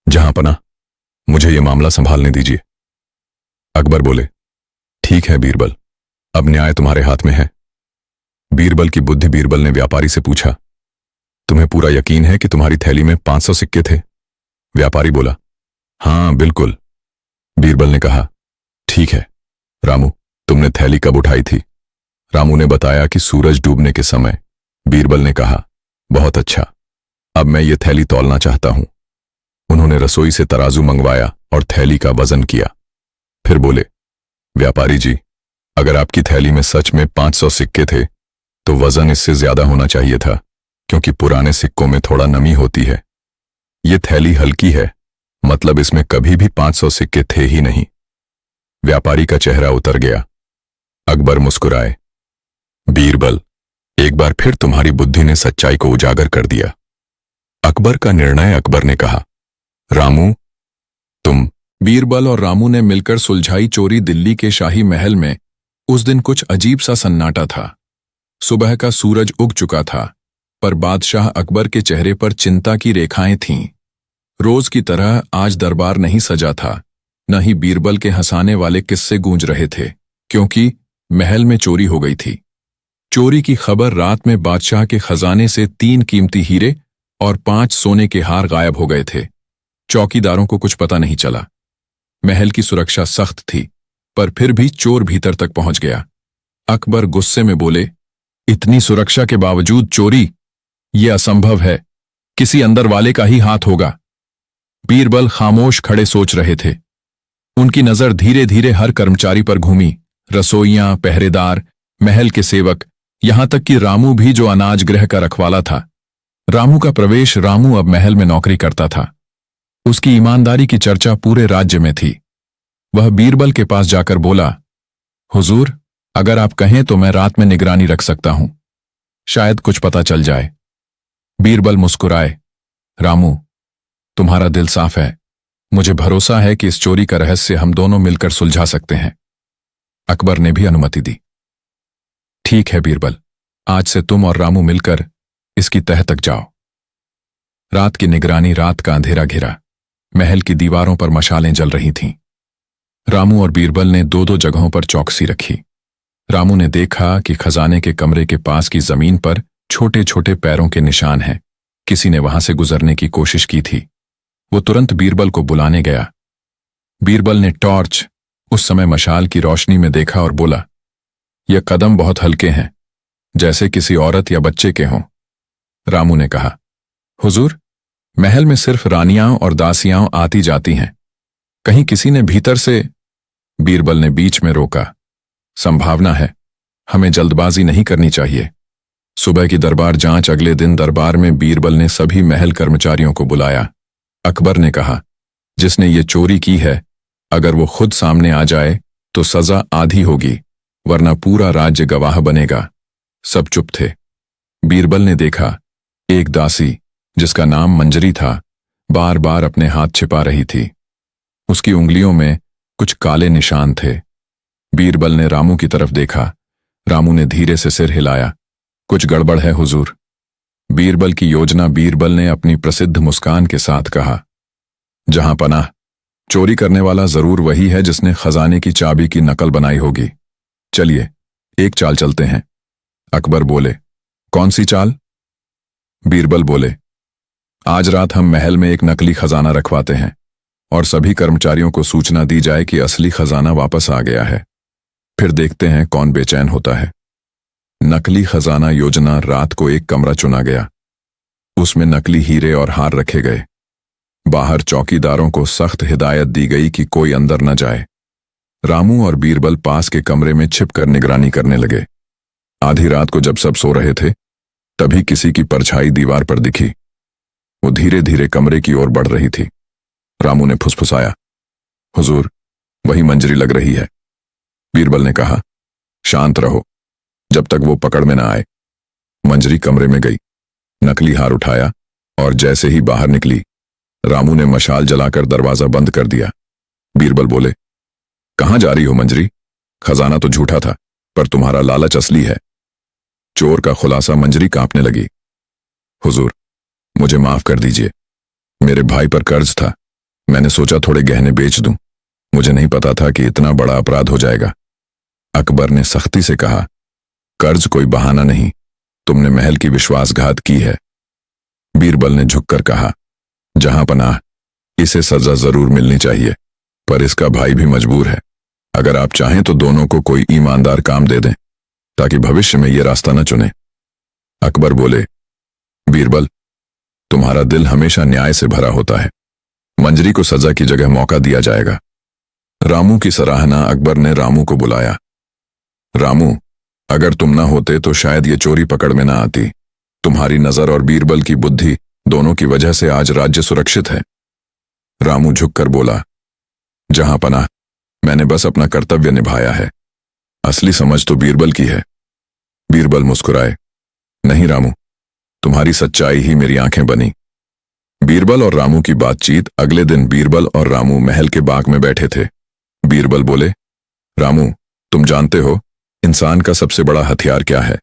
जहां पनाह, मुझे यह मामला संभालने दीजिए। अकबर बोले, ठीक है बीरबल, अब न्याय तुम्हारे हाथ में है। बीरबल की बुद्धि। बीरबल ने व्यापारी से पूछा, तुम्हें पूरा यकीन है कि तुम्हारी थैली में 500 सिक्के थे? व्यापारी बोला, हां बिल्कुल। बीरबल ने कहा, ठीक है। रामू, तुमने थैली कब उठाई थी? रामू ने बताया कि सूरज डूबने के समय। बीरबल ने कहा, बहुत अच्छा, अब मैं ये थैली तौलना चाहता हूं। उन्होंने रसोई से तराजू मंगवाया और थैली का वजन किया। फिर बोले, व्यापारी जी, अगर आपकी थैली में सच में 500 सिक्के थे तो वजन इससे ज्यादा होना चाहिए था, क्योंकि पुराने सिक्कों में थोड़ा नमी होती है। ये थैली हल्की है, मतलब इसमें कभी भी 500 सिक्के थे ही नहीं। व्यापारी का चेहरा उतर गया। अकबर मुस्कुराए। बीरबल, एक बार फिर तुम्हारी बुद्धि ने सच्चाई को उजागर कर दिया। अकबर का निर्णय। अकबर ने कहा, रामू, तुम। बीरबल और रामू ने मिलकर सुलझाई चोरी। दिल्ली के शाही महल में उस दिन कुछ अजीब सा सन्नाटा था। सुबह का सूरज उग चुका था, पर बादशाह अकबर के चेहरे पर चिंता की रेखाएं थीं। रोज की तरह आज दरबार नहीं सजा था, न ही बीरबल के हंसाने वाले किस्से गूंज रहे थे, क्योंकि महल में चोरी हो गई थी। चोरी की खबर रात में बादशाह के खजाने से 3 कीमती हीरे और 5 सोने के हार गायब हो गए थे। चौकीदारों को कुछ पता नहीं चला। महल की सुरक्षा सख्त थी, पर फिर भी चोर भीतर तक पहुंच गया। अकबर गुस्से में बोले, इतनी सुरक्षा के बावजूद चोरी? यह असंभव है, किसी अंदर वाले का ही हाथ होगा। बीरबल खामोश खड़े सोच रहे थे। उनकी नजर धीरे धीरे हर कर्मचारी पर घूमी, रसोइयां, पहरेदार, महल के सेवक, यहां तक कि रामू भी, जो अनाज गृह का रखवाला था। रामू का प्रवेश। रामू अब महल में नौकरी करता था। उसकी ईमानदारी की चर्चा पूरे राज्य में थी। वह बीरबल के पास जाकर बोला, हुजूर, अगर आप कहें तो मैं रात में निगरानी रख सकता हूं, शायद कुछ पता चल जाए। बीरबल मुस्कुराए, रामू, तुम्हारा दिल साफ है। मुझे भरोसा है कि इस चोरी का रहस्य हम दोनों मिलकर सुलझा सकते हैं। अकबर ने भी अनुमति दी। ठीक है बीरबल, आज से तुम और रामू मिलकर इसकी तह तक जाओ। रात की निगरानी। रात का अंधेरा घिरा। महल की दीवारों पर मशालें जल रही थीं। रामू और बीरबल ने 2-2 जगहों पर चौकसी रखी। रामू ने देखा कि खजाने के कमरे के पास की जमीन पर छोटे छोटे पैरों के निशान हैं। किसी ने वहां से गुजरने की कोशिश की थी। वो तुरंत बीरबल को बुलाने गया। बीरबल ने टॉर्च उस समय मशाल की रोशनी में देखा और बोला, यह कदम बहुत हल्के हैं, जैसे किसी औरत या बच्चे के हों। रामू ने कहा, हुजूर, महल में सिर्फ रानियां और दासियां आती जाती हैं, कहीं किसी ने भीतर से। बीरबल ने बीच में रोका, संभावना है, हमें जल्दबाजी नहीं करनी चाहिए। सुबह की दरबार जांच। अगले दिन दरबार में बीरबल ने सभी महल कर्मचारियों को बुलाया। अकबर ने कहा, जिसने ये चोरी की है, अगर वो खुद सामने आ जाए तो सजा आधी होगी, वरना पूरा राज्य गवाह बनेगा। सब चुप थे। बीरबल ने देखा, एक दासी, जिसका नाम मंजरी था, बार बार अपने हाथ छिपा रही थी। उसकी उंगलियों में कुछ काले निशान थे। बीरबल ने रामू की तरफ देखा। रामू ने धीरे से सिर हिलाया, कुछ गड़बड़ है हुजूर। बीरबल की योजना। बीरबल ने अपनी प्रसिद्ध मुस्कान के साथ कहा, जहां पनाह, चोरी करने वाला जरूर वही है जिसने खजाने की चाबी की नकल बनाई होगी। चलिए, एक चाल चलते हैं। अकबर बोले, कौन सी चाल? बीरबल बोले, आज रात हम महल में एक नकली खजाना रखवाते हैं और सभी कर्मचारियों को सूचना दी जाए कि असली खजाना वापस आ गया है। फिर देखते हैं कौन बेचैन होता है। नकली खजाना योजना। रात को एक कमरा चुना गया। उसमें नकली हीरे और हार रखे गए। बाहर चौकीदारों को सख्त हिदायत दी गई कि कोई अंदर न जाए। रामू और बीरबल पास के कमरे में छिपकर निगरानी करने लगे। आधी रात को जब सब सो रहे थे, तभी किसी की परछाई दीवार पर दिखी। वो धीरे धीरे कमरे की ओर बढ़ रही थी। रामू ने फुसफुसाया, हुजूर, वही मंजरी लग रही है। बीरबल ने कहा, शांत रहो जब तक वो पकड़ में न आए। मंजरी कमरे में गई, नकली हार उठाया और जैसे ही बाहर निकली, रामू ने मशाल जलाकर दरवाजा बंद कर दिया। बीरबल बोले, कहां जा रही हो मंजरी? खजाना तो झूठा था, पर तुम्हारा लालच असली है। चोर का खुलासा मंजरी कांपने लगी। हुजूर, मुझे माफ कर दीजिए, मेरे भाई पर कर्ज था। मैंने सोचा थोड़े गहने बेच दूं। मुझे नहीं पता था कि इतना बड़ा अपराध हो जाएगा। अकबर ने सख्ती से कहा, कर्ज कोई बहाना नहीं, तुमने महल की विश्वासघात की है। बीरबल ने झुककर कहा, जहां पनाह, इसे सजा जरूर मिलनी चाहिए, पर इसका भाई भी मजबूर है। अगर आप चाहें तो दोनों को कोई ईमानदार काम दे दें, ताकि भविष्य में ये रास्ता न चुने। अकबर बोले, बीरबल, तुम्हारा दिल हमेशा न्याय से भरा होता है। मंजरी को सजा की जगह मौका दिया जाएगा। रामू की सराहना अकबर ने रामू को बुलाया। रामू, अगर तुम ना होते तो शायद ये चोरी पकड़ में ना आती। तुम्हारी नजर और बीरबल की बुद्धि दोनों की वजह से आज राज्य सुरक्षित है। रामू झुककर बोला, जहां पनाह, मैंने बस अपना कर्तव्य निभाया है। असली समझ तो बीरबल की है। बीरबल मुस्कुराए, नहीं रामू, तुम्हारी सच्चाई ही मेरी आंखें बनी। बीरबल और रामू की बातचीत। अगले दिन बीरबल और रामू महल के बाग में बैठे थे। बीरबल बोले, रामू, तुम जानते हो इंसान का सबसे बड़ा हथियार क्या है?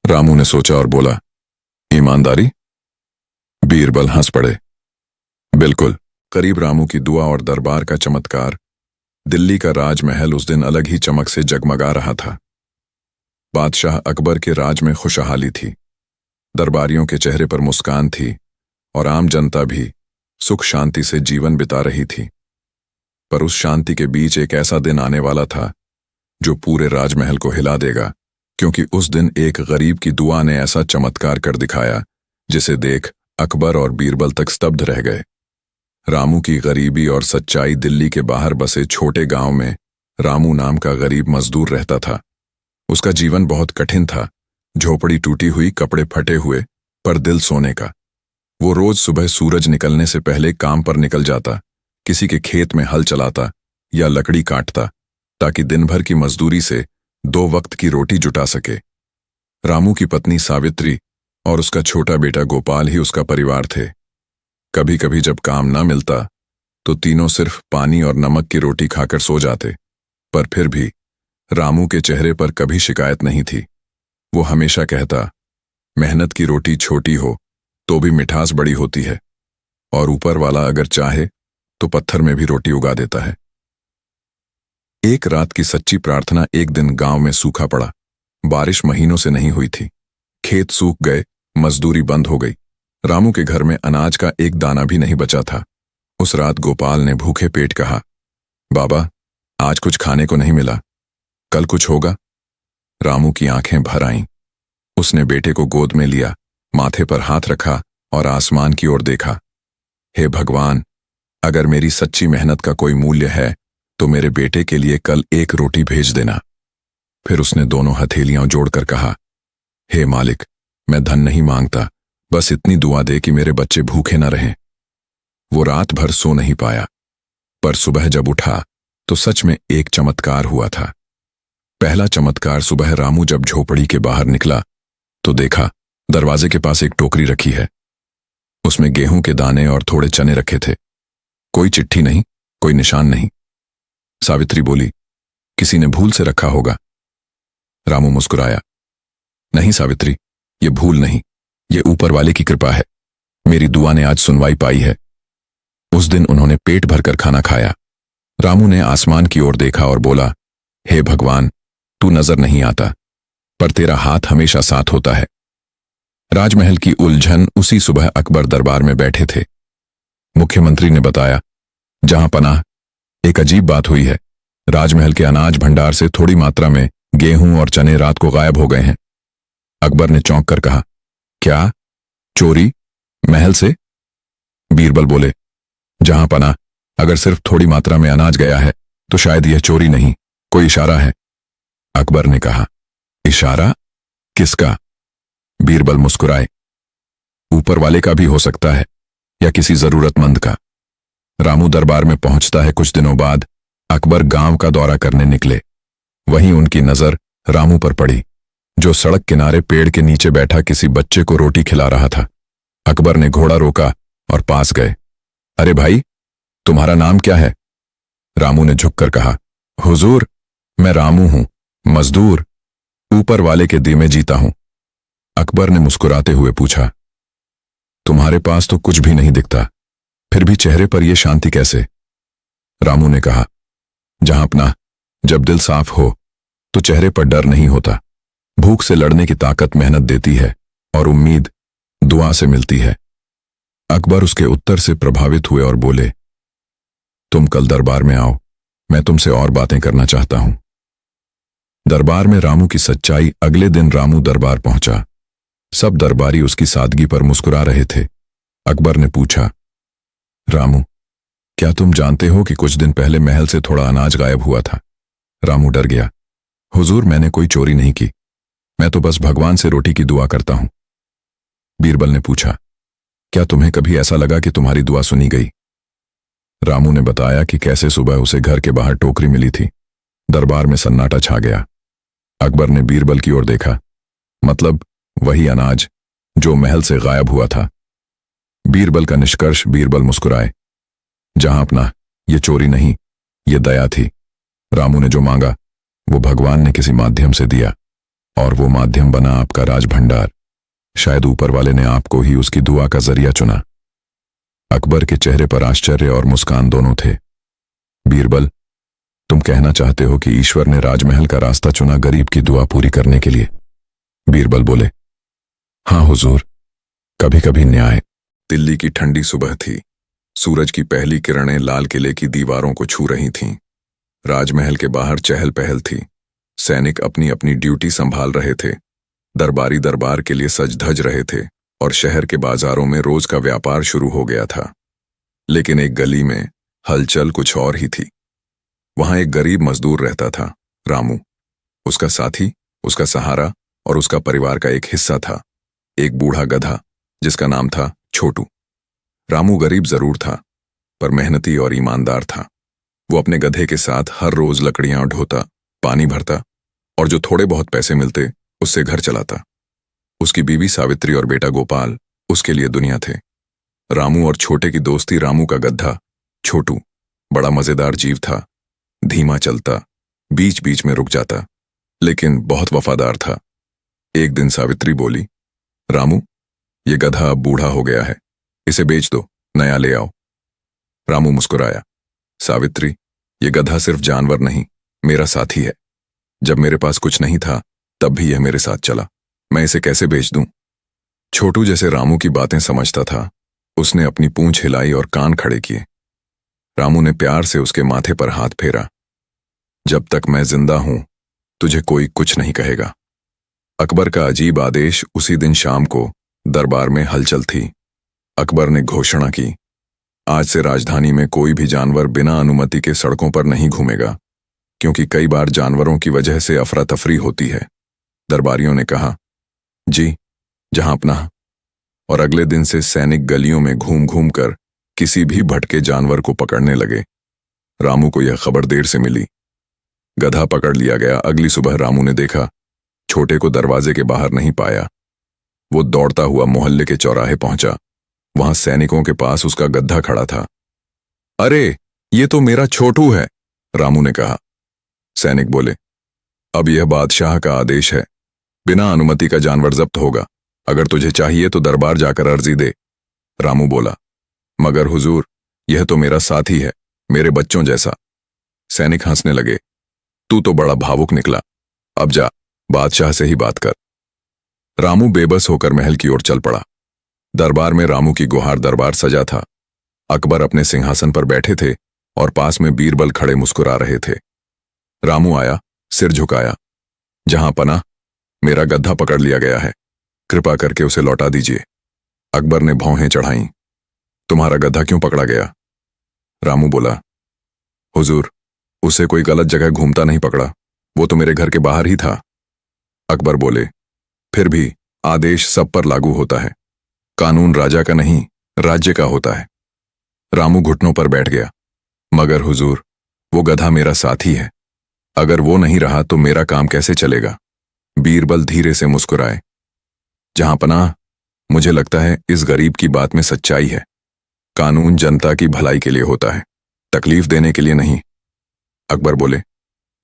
रामू ने सोचा और बोला, ईमानदारी। बीरबल हंस पड़े। बिल्कुल। करीब रामू की दुआ और दरबार का चमत्कार। दिल्ली का राजमहल उस दिन अलग ही चमक से जगमगा रहा था। बादशाह अकबर के राज में खुशहाली थी। दरबारियों के चेहरे पर मुस्कान थी और आम जनता भी सुख शांति से जीवन बिता रही थी। पर उस शांति के बीच एक ऐसा दिन आने वाला था जो पूरे राजमहल को हिला देगा, क्योंकि उस दिन एक गरीब की दुआ ने ऐसा चमत्कार कर दिखाया जिसे देख अकबर और बीरबल तक स्तब्ध रह गए। रामू की गरीबी और सच्चाई। दिल्ली के बाहर बसे छोटे गांव में रामू नाम का गरीब मजदूर रहता था। उसका जीवन बहुत कठिन था। झोपड़ी टूटी हुई, कपड़े फटे हुए, पर दिल सोने का। वो रोज सुबह सूरज निकलने से पहले काम पर निकल जाता, किसी के खेत में हल चलाता या लकड़ी काटता, ताकि दिन भर की मजदूरी से 2 वक्त की रोटी जुटा सके। रामू की पत्नी सावित्री और उसका छोटा बेटा गोपाल ही उसका परिवार थे। कभी कभी जब काम ना मिलता तो तीनों सिर्फ पानी और नमक की रोटी खाकर सो जाते, पर फिर भी रामू के चेहरे पर कभी शिकायत नहीं थी। वो हमेशा कहता, मेहनत की रोटी छोटी हो तो भी मिठास बड़ी होती है, और ऊपर वाला अगर चाहे तो पत्थर में भी रोटी उगा देता है। एक रात की सच्ची प्रार्थना। एक दिन गांव में सूखा पड़ा। बारिश महीनों से नहीं हुई थी। खेत सूख गए, मजदूरी बंद हो गई। रामू के घर में अनाज का एक दाना भी नहीं बचा था। उस रात गोपाल ने भूखे पेट कहा, बाबा, आज कुछ खाने को नहीं मिला, कल कुछ होगा? रामू की आंखें भर आईं। उसने बेटे को गोद में लिया, माथे पर हाथ रखा और आसमान की ओर देखा। हे भगवान, अगर मेरी सच्ची मेहनत का कोई मूल्य है तो मेरे बेटे के लिए कल एक रोटी भेज देना। फिर उसने दोनों हथेलियां जोड़कर कहा, हे मालिक, मैं धन नहीं मांगता, बस इतनी दुआ दे कि मेरे बच्चे भूखे न रहें। वो रात भर सो नहीं पाया, पर सुबह जब उठा तो सच में एक चमत्कार हुआ था। पहला चमत्कार। सुबह रामू जब झोपड़ी के बाहर निकला तो देखा दरवाजे के पास एक टोकरी रखी है। उसमें गेहूं के दाने और थोड़े चने रखे थे। कोई चिट्ठी नहीं, कोई निशान नहीं। सावित्री बोली, किसी ने भूल से रखा होगा। रामू मुस्कुराया, नहीं सावित्री, ये भूल नहीं, ये ऊपर वाले की कृपा है। मेरी दुआ ने आज सुनवाई पाई है। उस दिन उन्होंने पेट भरकर खाना खाया। रामू ने आसमान की ओर देखा और बोला, हे भगवान, तू नजर नहीं आता, पर तेरा हाथ हमेशा साथ होता है। राजमहल की उलझन। उसी सुबह अकबर दरबार में बैठे थे। मुख्यमंत्री ने बताया, जहां पनाह, एक अजीब बात हुई है। राजमहल के अनाज भंडार से थोड़ी मात्रा में गेहूं और चने रात को गायब हो गए हैं। अकबर ने चौंक कर कहा, क्या? चोरी? महल से? बीरबल बोले, जहां पना, अगर सिर्फ थोड़ी मात्रा में अनाज गया है तो शायद यह चोरी नहीं, कोई इशारा है। अकबर ने कहा, इशारा? किसका? बीरबल मुस्कुराए, ऊपर वाले का भी हो सकता है, या किसी जरूरतमंद का। रामू दरबार में पहुंचता है। कुछ दिनों बाद अकबर गांव का दौरा करने निकले। वहीं उनकी नजर रामू पर पड़ी, जो सड़क किनारे पेड़ के नीचे बैठा किसी बच्चे को रोटी खिला रहा था। अकबर ने घोड़ा रोका और पास गए। अरे भाई, तुम्हारा नाम क्या है? रामू ने झुककर कहा, हुजूर, मैं रामू हूं, मजदूर, ऊपर वाले के दी में जीता हूं। अकबर ने मुस्कुराते हुए पूछा, तुम्हारे पास तो कुछ भी नहीं दिखता, फिर भी चेहरे पर यह शांति कैसे? रामू ने कहा, जहां अपना, जब दिल साफ हो तो चेहरे पर डर नहीं होता। भूख से लड़ने की ताकत मेहनत देती है और उम्मीद दुआ से मिलती है। अकबर उसके उत्तर से प्रभावित हुए और बोले, तुम कल दरबार में आओ, मैं तुमसे और बातें करना चाहता हूं। दरबार में रामू की सच्चाई। अगले दिन रामू दरबार पहुंचा। सब दरबारी उसकी सादगी पर मुस्कुरा रहे थे। अकबर ने पूछा, रामू, क्या तुम जानते हो कि कुछ दिन पहले महल से थोड़ा अनाज गायब हुआ था? रामू डर गया। हुजूर, मैंने कोई चोरी नहीं की, मैं तो बस भगवान से रोटी की दुआ करता हूं। बीरबल ने पूछा, क्या तुम्हें कभी ऐसा लगा कि तुम्हारी दुआ सुनी गई? रामू ने बताया कि कैसे सुबह उसे घर के बाहर टोकरी मिली थी। दरबार में सन्नाटा छा गया। अकबर ने बीरबल की ओर देखा, मतलब वही अनाज जो महल से गायब हुआ था। बीरबल का निष्कर्ष। बीरबल मुस्कुराए, जहां अपना, ये चोरी नहीं, ये दया थी। रामू ने जो मांगा वो भगवान ने किसी माध्यम से दिया, और वो माध्यम बना आपका राज भंडार। शायद ऊपर वाले ने आपको ही उसकी दुआ का जरिया चुना। अकबर के चेहरे पर आश्चर्य और मुस्कान दोनों थे। बीरबल, तुम कहना चाहते हो कि ईश्वर ने राजमहल का रास्ता चुना गरीब की दुआ पूरी करने के लिए? बीरबल बोले, हां हुजूर, कभी कभी न्याय। दिल्ली की ठंडी सुबह थी। सूरज की पहली किरणें लाल किले की दीवारों को छू रही थीं। राजमहल के बाहर चहल पहल थी। सैनिक अपनी अपनी ड्यूटी संभाल रहे थे। दरबारी दरबार के लिए सज धज रहे थे और शहर के बाजारों में रोज का व्यापार शुरू हो गया था। लेकिन एक गली में हलचल कुछ और ही थी। वहां एक गरीब मजदूर रहता था, रामू। उसका साथी, उसका सहारा और उसका परिवार का एक हिस्सा था, एक बूढ़ा गधा जिसका नाम था छोटू। रामू गरीब जरूर था, पर मेहनती और ईमानदार था। वो अपने गधे के साथ हर रोज लकड़ियां ढोता, पानी भरता और जो थोड़े बहुत पैसे मिलते उससे घर चलाता। उसकी बीवी सावित्री और बेटा गोपाल उसके लिए दुनिया थे। रामू और छोटे की दोस्ती। रामू का गधा छोटू बड़ा मजेदार जीव था। धीमा चलता, बीच बीच में रुक जाता, लेकिन बहुत वफादार था। एक दिन सावित्री बोली, रामू, ये गधा अब बूढ़ा हो गया है, इसे बेच दो, नया ले आओ। रामू मुस्कुराया, सावित्री, ये गधा सिर्फ जानवर नहीं, मेरा साथी है। जब मेरे पास कुछ नहीं था तब भी यह मेरे साथ चला, मैं इसे कैसे बेच दूं? छोटू जैसे रामू की बातें समझता था, उसने अपनी पूंछ हिलाई और कान खड़े किए। रामू ने प्यार से उसके माथे पर हाथ फेरा। जब तक मैं जिंदा हूं तुझे कोई कुछ नहीं कहेगा। अकबर का अजीब आदेश। उसी दिन शाम को दरबार में हलचल थी। अकबर ने घोषणा की, आज से राजधानी में कोई भी जानवर बिना अनुमति के सड़कों पर नहीं घूमेगा, क्योंकि कई बार जानवरों की वजह से अफरा तफरी होती है। दरबारियों ने कहा, जी, जहां अपना। और अगले दिन से सैनिक गलियों में घूम घूम कर किसी भी भटके जानवर को पकड़ने लगे। रामू को यह खबर देर से मिली। गधा पकड़ लिया गया। अगली सुबह रामू ने देखा, छोटे को दरवाजे के बाहर नहीं पाया। वो दौड़ता हुआ मोहल्ले के चौराहे पहुंचा। वहां सैनिकों के पास उसका गधा खड़ा था। अरे, ये तो मेरा छोटू है, रामू ने कहा। सैनिक बोले, अब यह बादशाह का आदेश है, बिना अनुमति का जानवर जब्त होगा। अगर तुझे चाहिए तो दरबार जाकर अर्जी दे। रामू बोला, मगर हुजूर, यह तो मेरा साथी है, मेरे बच्चों जैसा। सैनिक हंसने लगे, तू तो बड़ा भावुक निकला, अब जा, बादशाह से ही बात कर। रामू बेबस होकर महल की ओर चल पड़ा। दरबार में रामू की गुहार। दरबार सजा था। अकबर अपने सिंहासन पर बैठे थे और पास में बीरबल खड़े मुस्कुरा रहे थे। रामू आया, सिर झुकाया, जहां पना, मेरा गधा पकड़ लिया गया है, कृपा करके उसे लौटा दीजिए। अकबर ने भौहें चढ़ाईं। तुम्हारा गधा क्यों पकड़ा गया? रामू बोला, हुजूर, उसे कोई गलत जगह घूमता नहीं पकड़ा, वो तो मेरे घर के बाहर ही था। अकबर बोले, फिर भी आदेश सब पर लागू होता है। कानून राजा का नहीं, राज्य का होता है। रामू घुटनों पर बैठ गया। मगर हुजूर, वो गधा मेरा साथी है। अगर वो नहीं रहा तो मेरा काम कैसे चलेगा? बीरबल धीरे से मुस्कुराए। जहां पनाह, मुझे लगता है इस गरीब की बात में सच्चाई है। कानून जनता की भलाई के लिए होता है, तकलीफ देने के लिए नहीं। अकबर बोले,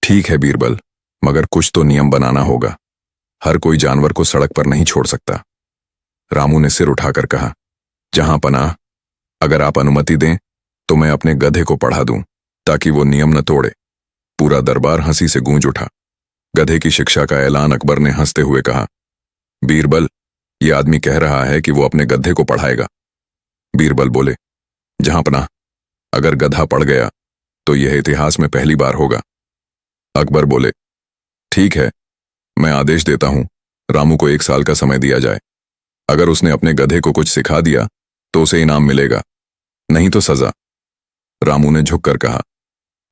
ठीक है बीरबल, मगर कुछ तो नियम बनाना होगा। हर कोई जानवर को सड़क पर नहीं छोड़ सकता। रामू ने सिर उठाकर कहा, जहां पनाह, अगर आप अनुमति दें तो मैं अपने गधे को पढ़ा दूं ताकि वो नियम न तोड़े। पूरा दरबार हंसी से गूंज उठा। गधे की शिक्षा का ऐलान अकबर ने हंसते हुए कहा, बीरबल, ये आदमी कह रहा है कि वो अपने गधे को पढ़ाएगा। बीरबल बोले, जहां पनाह, अगर गधा पढ़ गया तो यह इतिहास में पहली बार होगा। अकबर बोले, ठीक है, मैं आदेश देता हूं, रामू को 1 साल का समय दिया जाए। अगर उसने अपने गधे को कुछ सिखा दिया तो उसे इनाम मिलेगा, नहीं तो सजा। रामू ने झुककर कहा,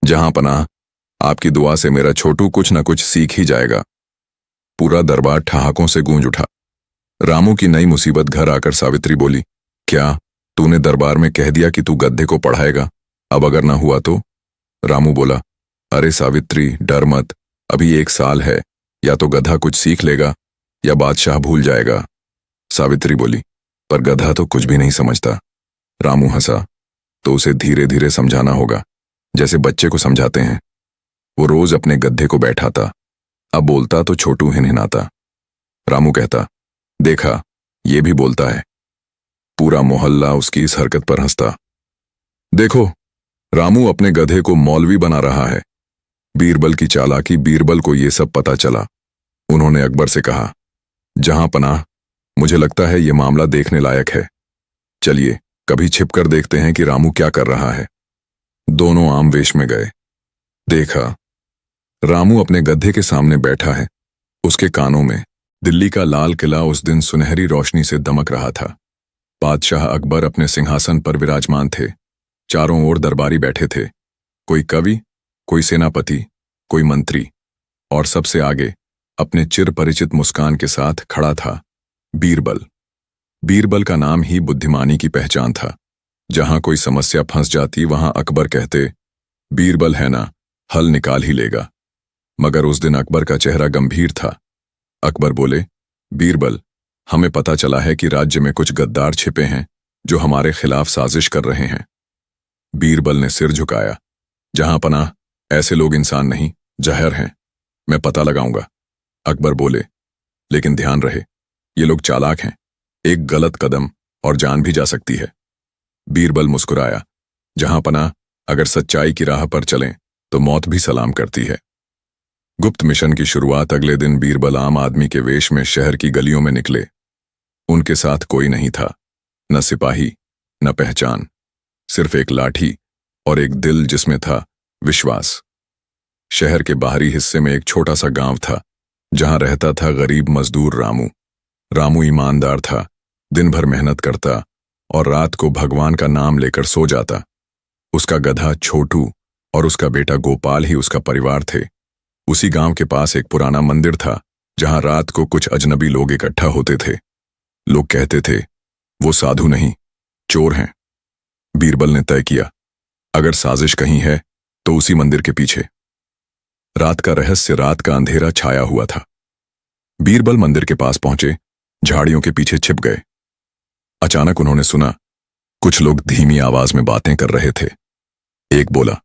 जहां पनाह, आपकी दुआ से मेरा छोटू कुछ न कुछ सीख ही जाएगा। पूरा दरबार ठहाकों से गूंज उठा। रामू की नई मुसीबत घर आकर सावित्री बोली, क्या तूने दरबार में कह दिया कि तू गधे को पढ़ाएगा? अब अगर ना हुआ तो? रामू बोला, अरे सावित्री, डर मत, अभी 1 साल है, या तो गधा कुछ सीख लेगा या बादशाह भूल जाएगा। सावित्री बोली, पर गधा तो कुछ भी नहीं समझता। रामू हंसा, तो उसे धीरे धीरे समझाना होगा, जैसे बच्चे को समझाते हैं। वो रोज अपने गधे को बैठाता, अब बोलता तो छोटू हिनहिनाता। रामू कहता, देखा, ये भी बोलता है। पूरा मोहल्ला उसकी इस हरकत पर हंसता। देखो, रामू अपने गधे को मौलवी बना रहा है। बीरबल की चालाकी, बीरबल को ये सब पता चला। उन्होंने अकबर से कहा, जहां पनाह, मुझे लगता है ये मामला देखने लायक है। चलिए कभी छिपकर देखते हैं कि रामू क्या कर रहा है। दोनों आम वेश में गए। देखा, रामू अपने गधे के सामने बैठा है। उसके कानों में दिल्ली का लाल किला उस दिन सुनहरी रोशनी से दमक रहा था। बादशाह अकबर अपने सिंहासन पर विराजमान थे। चारों ओर दरबारी बैठे थे, कोई कवि, कोई सेनापति, कोई मंत्री, और सबसे आगे अपने चिर परिचित मुस्कान के साथ खड़ा था बीरबल। बीरबल का नाम ही बुद्धिमानी की पहचान था। जहां कोई समस्या फंस जाती वहां अकबर कहते, बीरबल है ना, हल निकाल ही लेगा। मगर उस दिन अकबर का चेहरा गंभीर था। अकबर बोले, बीरबल, हमें पता चला है कि राज्य में कुछ गद्दार छिपे हैं जो हमारे खिलाफ साजिश कर रहे हैं। बीरबल ने सिर झुकाया, जहां पनाह, ऐसे लोग इंसान नहीं, जहर हैं, मैं पता लगाऊंगा। अकबर बोले, लेकिन ध्यान रहे, ये लोग चालाक हैं, एक गलत कदम और जान भी जा सकती है। बीरबल मुस्कुराया, जहां पनाह, अगर सच्चाई की राह पर चलें तो मौत भी सलाम करती है। गुप्त मिशन की शुरुआत अगले दिन बीरबल आम आदमी के वेश में शहर की गलियों में निकले। उनके साथ कोई नहीं था, न सिपाही, न पहचान, सिर्फ एक लाठी और एक दिल जिसमें था विश्वास। शहर के बाहरी हिस्से में एक छोटा सा गांव था, जहां रहता था गरीब मजदूर रामू। रामू ईमानदार था, दिन भर मेहनत करता और रात को भगवान का नाम लेकर सो जाता। उसका गधा छोटू और उसका बेटा गोपाल ही उसका परिवार थे। उसी गांव के पास एक पुराना मंदिर था, जहां रात को कुछ अजनबी लोग इकट्ठा होते थे। लोग कहते थे, वो साधु नहीं, चोर हैं। बीरबल ने तय किया, अगर साजिश कहीं है तो उसी मंदिर के पीछे। रात का रहस्य, रात का अंधेरा छाया हुआ था। बीरबल मंदिर के पास पहुंचे, झाड़ियों के पीछे छिप गए। अचानक उन्होंने सुना, कुछ लोग धीमी आवाज में बातें कर रहे थे। एक बोला,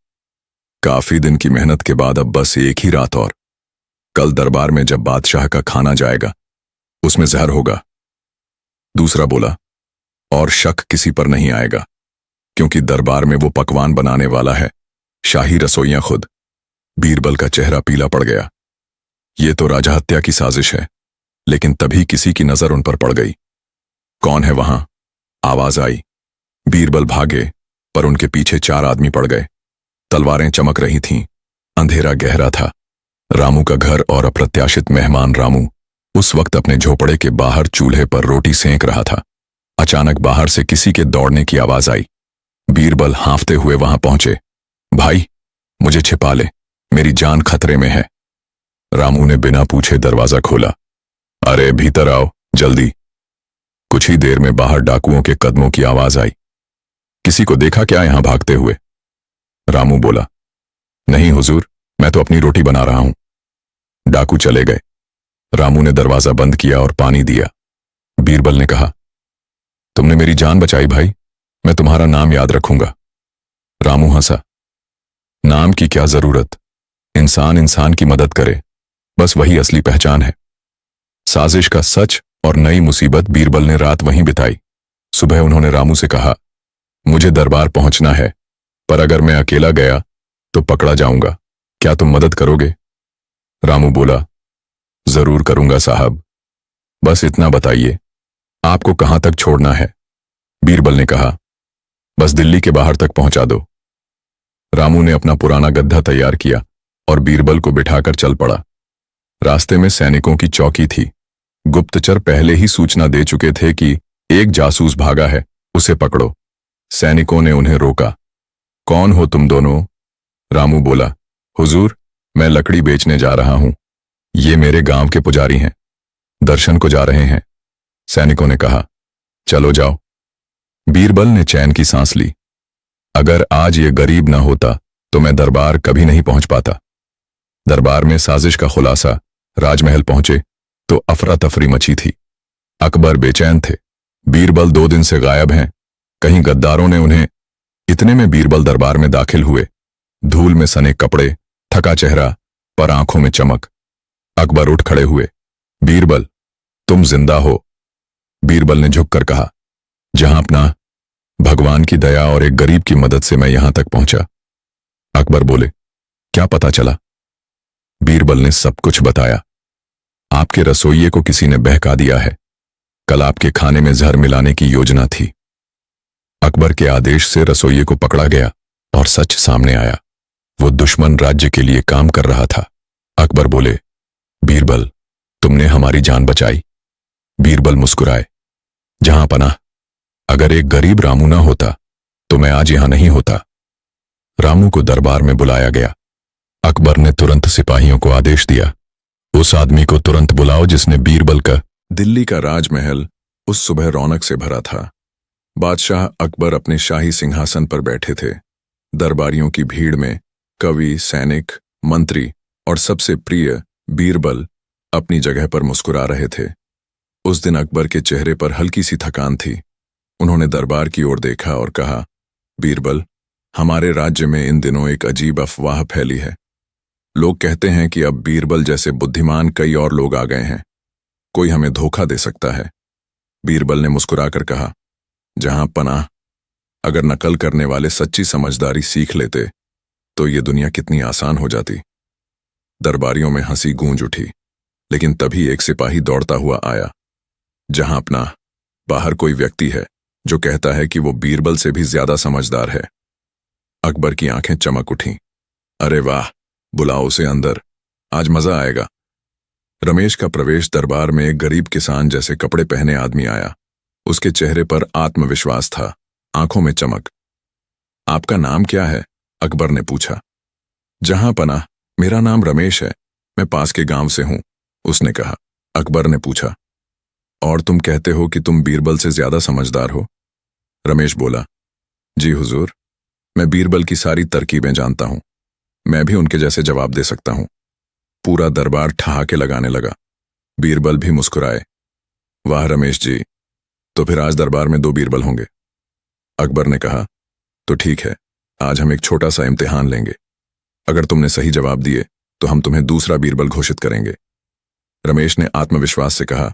काफी दिन की मेहनत के बाद अब बस एक ही रात और। कल दरबार में जब बादशाह का खाना जाएगा उसमें जहर होगा। दूसरा बोला, और शक किसी पर नहीं आएगा, क्योंकि दरबार में वो पकवान बनाने वाला है, शाही रसोइयां खुद। बीरबल का चेहरा पीला पड़ गया। ये तो राजा हत्या की साजिश है। लेकिन तभी किसी की नजर उन पर पड़ गई। कौन है वहां? आवाज आई। बीरबल भागे, पर उनके पीछे 4 आदमी पड़ गए। तलवारें चमक रही थीं, अंधेरा गहरा था। रामू का घर और अप्रत्याशित मेहमान रामू उस वक्त अपने झोपड़े के बाहर चूल्हे पर रोटी सेंक रहा था। अचानक बाहर से किसी के दौड़ने की आवाज आई। बीरबल हांफते हुए वहां पहुंचे। भाई, मुझे छिपा ले, मेरी जान खतरे में है। रामू ने बिना पूछे दरवाजा खोला। अरे भीतर आओ, जल्दी। कुछ ही देर में बाहर डाकुओं के कदमों की आवाज आई। किसी को देखा क्या यहां भागते हुए? रामू बोला, नहीं हुजूर, मैं तो अपनी रोटी बना रहा हूं। डाकू चले गए। रामू ने दरवाजा बंद किया और पानी दिया। बीरबल ने कहा, तुमने मेरी जान बचाई भाई, मैं तुम्हारा नाम याद रखूंगा। रामू हंसा। नाम की क्या जरूरत, इंसान इंसान की मदद करे, बस वही असली पहचान है। साजिश का सच और नई मुसीबत बीरबल ने रात वहीं बिताई। सुबह उन्होंने रामू से कहा, मुझे दरबार पहुंचना है, पर अगर मैं अकेला गया तो पकड़ा जाऊंगा, क्या तुम मदद करोगे? रामू बोला, जरूर करूंगा साहब, बस इतना बताइए, आपको कहां तक छोड़ना है? बीरबल ने कहा, बस दिल्ली के बाहर तक पहुंचा दो। रामू ने अपना पुराना गद्दा तैयार किया और बीरबल को बिठाकर चल पड़ा। रास्ते में सैनिकों की चौकी थी। गुप्तचर पहले ही सूचना दे चुके थे कि एक जासूस भागा है, उसे पकड़ो। सैनिकों ने उन्हें रोका। कौन हो तुम दोनों? रामू बोला, हुजूर, मैं लकड़ी बेचने जा रहा हूं। ये मेरे गांव के पुजारी हैं, दर्शन को जा रहे हैं। सैनिकों ने कहा, चलो जाओ। बीरबल ने चैन की सांस ली। अगर आज ये गरीब न होता तो मैं दरबार कभी नहीं पहुंच पाता। दरबार में साजिश का खुलासा राजमहल पहुंचे तो अफरा तफरी मची थी। अकबर बेचैन थे। बीरबल 2 दिन से गायब हैं, कहीं गद्दारों ने उन्हें। इतने में बीरबल दरबार में दाखिल हुए। धूल में सने कपड़े, थका चेहरा, पर आंखों में चमक। अकबर उठ खड़े हुए। बीरबल, तुम जिंदा हो? बीरबल ने झुककर कहा, जहां अपना भगवान की दया और एक गरीब की मदद से मैं यहां तक पहुंचा। अकबर बोले, क्या पता चला? बीरबल ने सब कुछ बताया। आपके रसोइये को किसी ने बहका दिया है। कल आपके खाने में जहर मिलाने की योजना थी। अकबर के आदेश से रसोइये को पकड़ा गया और सच सामने आया। वो दुश्मन राज्य के लिए काम कर रहा था। अकबर बोले, बीरबल, तुमने हमारी जान बचाई। बीरबल मुस्कुराए। जहां पनाह, अगर एक गरीब रामू ना होता तो मैं आज यहां नहीं होता। रामू को दरबार में बुलाया गया। अकबर ने तुरंत सिपाहियों को आदेश दिया, उस आदमी को तुरंत बुलाओ जिसने बीरबल का। दिल्ली का राजमहल उस सुबह रौनक से भरा था। बादशाह अकबर अपने शाही सिंहासन पर बैठे थे। दरबारियों की भीड़ में कवि, सैनिक, मंत्री और सबसे प्रिय बीरबल अपनी जगह पर मुस्कुरा रहे थे। उस दिन अकबर के चेहरे पर हल्की सी थकान थी। उन्होंने दरबार की ओर देखा और कहा, बीरबल, हमारे राज्य में इन दिनों एक अजीब अफवाह फैली है। लोग कहते हैं कि अब बीरबल जैसे बुद्धिमान कई और लोग आ गए हैं। कोई हमें धोखा दे सकता है। बीरबल ने मुस्कुराकर कहा, जहां पनाह, अगर नकल करने वाले सच्ची समझदारी सीख लेते तो ये दुनिया कितनी आसान हो जाती। दरबारियों में हंसी गूंज उठी, लेकिन तभी एक सिपाही दौड़ता हुआ आया। जहां पनाह, बाहर कोई व्यक्ति है जो कहता है कि वो बीरबल से भी ज्यादा समझदार है। अकबर की आंखें चमक उठीं। अरे वाह, बुलाओ उसे अंदर, आज मजा आएगा। रमेश का प्रवेश दरबार में एक गरीब किसान जैसे कपड़े पहने आदमी आया। उसके चेहरे पर आत्मविश्वास था, आंखों में चमक। आपका नाम क्या है? अकबर ने पूछा। जहां पनाह, मेरा नाम रमेश है, मैं पास के गांव से हूं, उसने कहा। अकबर ने पूछा, और तुम कहते हो कि तुम बीरबल से ज्यादा समझदार हो? रमेश बोला, जी हुजूर, मैं बीरबल की सारी तरकीबें जानता हूं। मैं भी उनके जैसे जवाब दे सकता हूं। पूरा दरबार ठहाके लगाने लगा। बीरबल भी मुस्कुराए। वाह रमेश जी, तो फिर आज दरबार में 2 बीरबल होंगे। अकबर ने कहा, तो ठीक है, आज हम एक छोटा सा इम्तिहान लेंगे। अगर तुमने सही जवाब दिए तो हम तुम्हें दूसरा बीरबल घोषित करेंगे। रमेश ने आत्मविश्वास से कहा,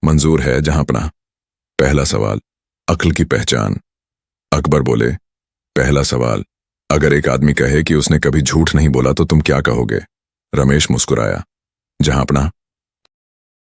मंजूर है जहां पनाह। पहला सवाल, अक्ल की पहचान। अकबर बोले, पहला सवाल, अगर एक आदमी कहे कि उसने कभी झूठ नहीं बोला तो तुम क्या कहोगे? रमेश मुस्कुराया। जहां पनाह,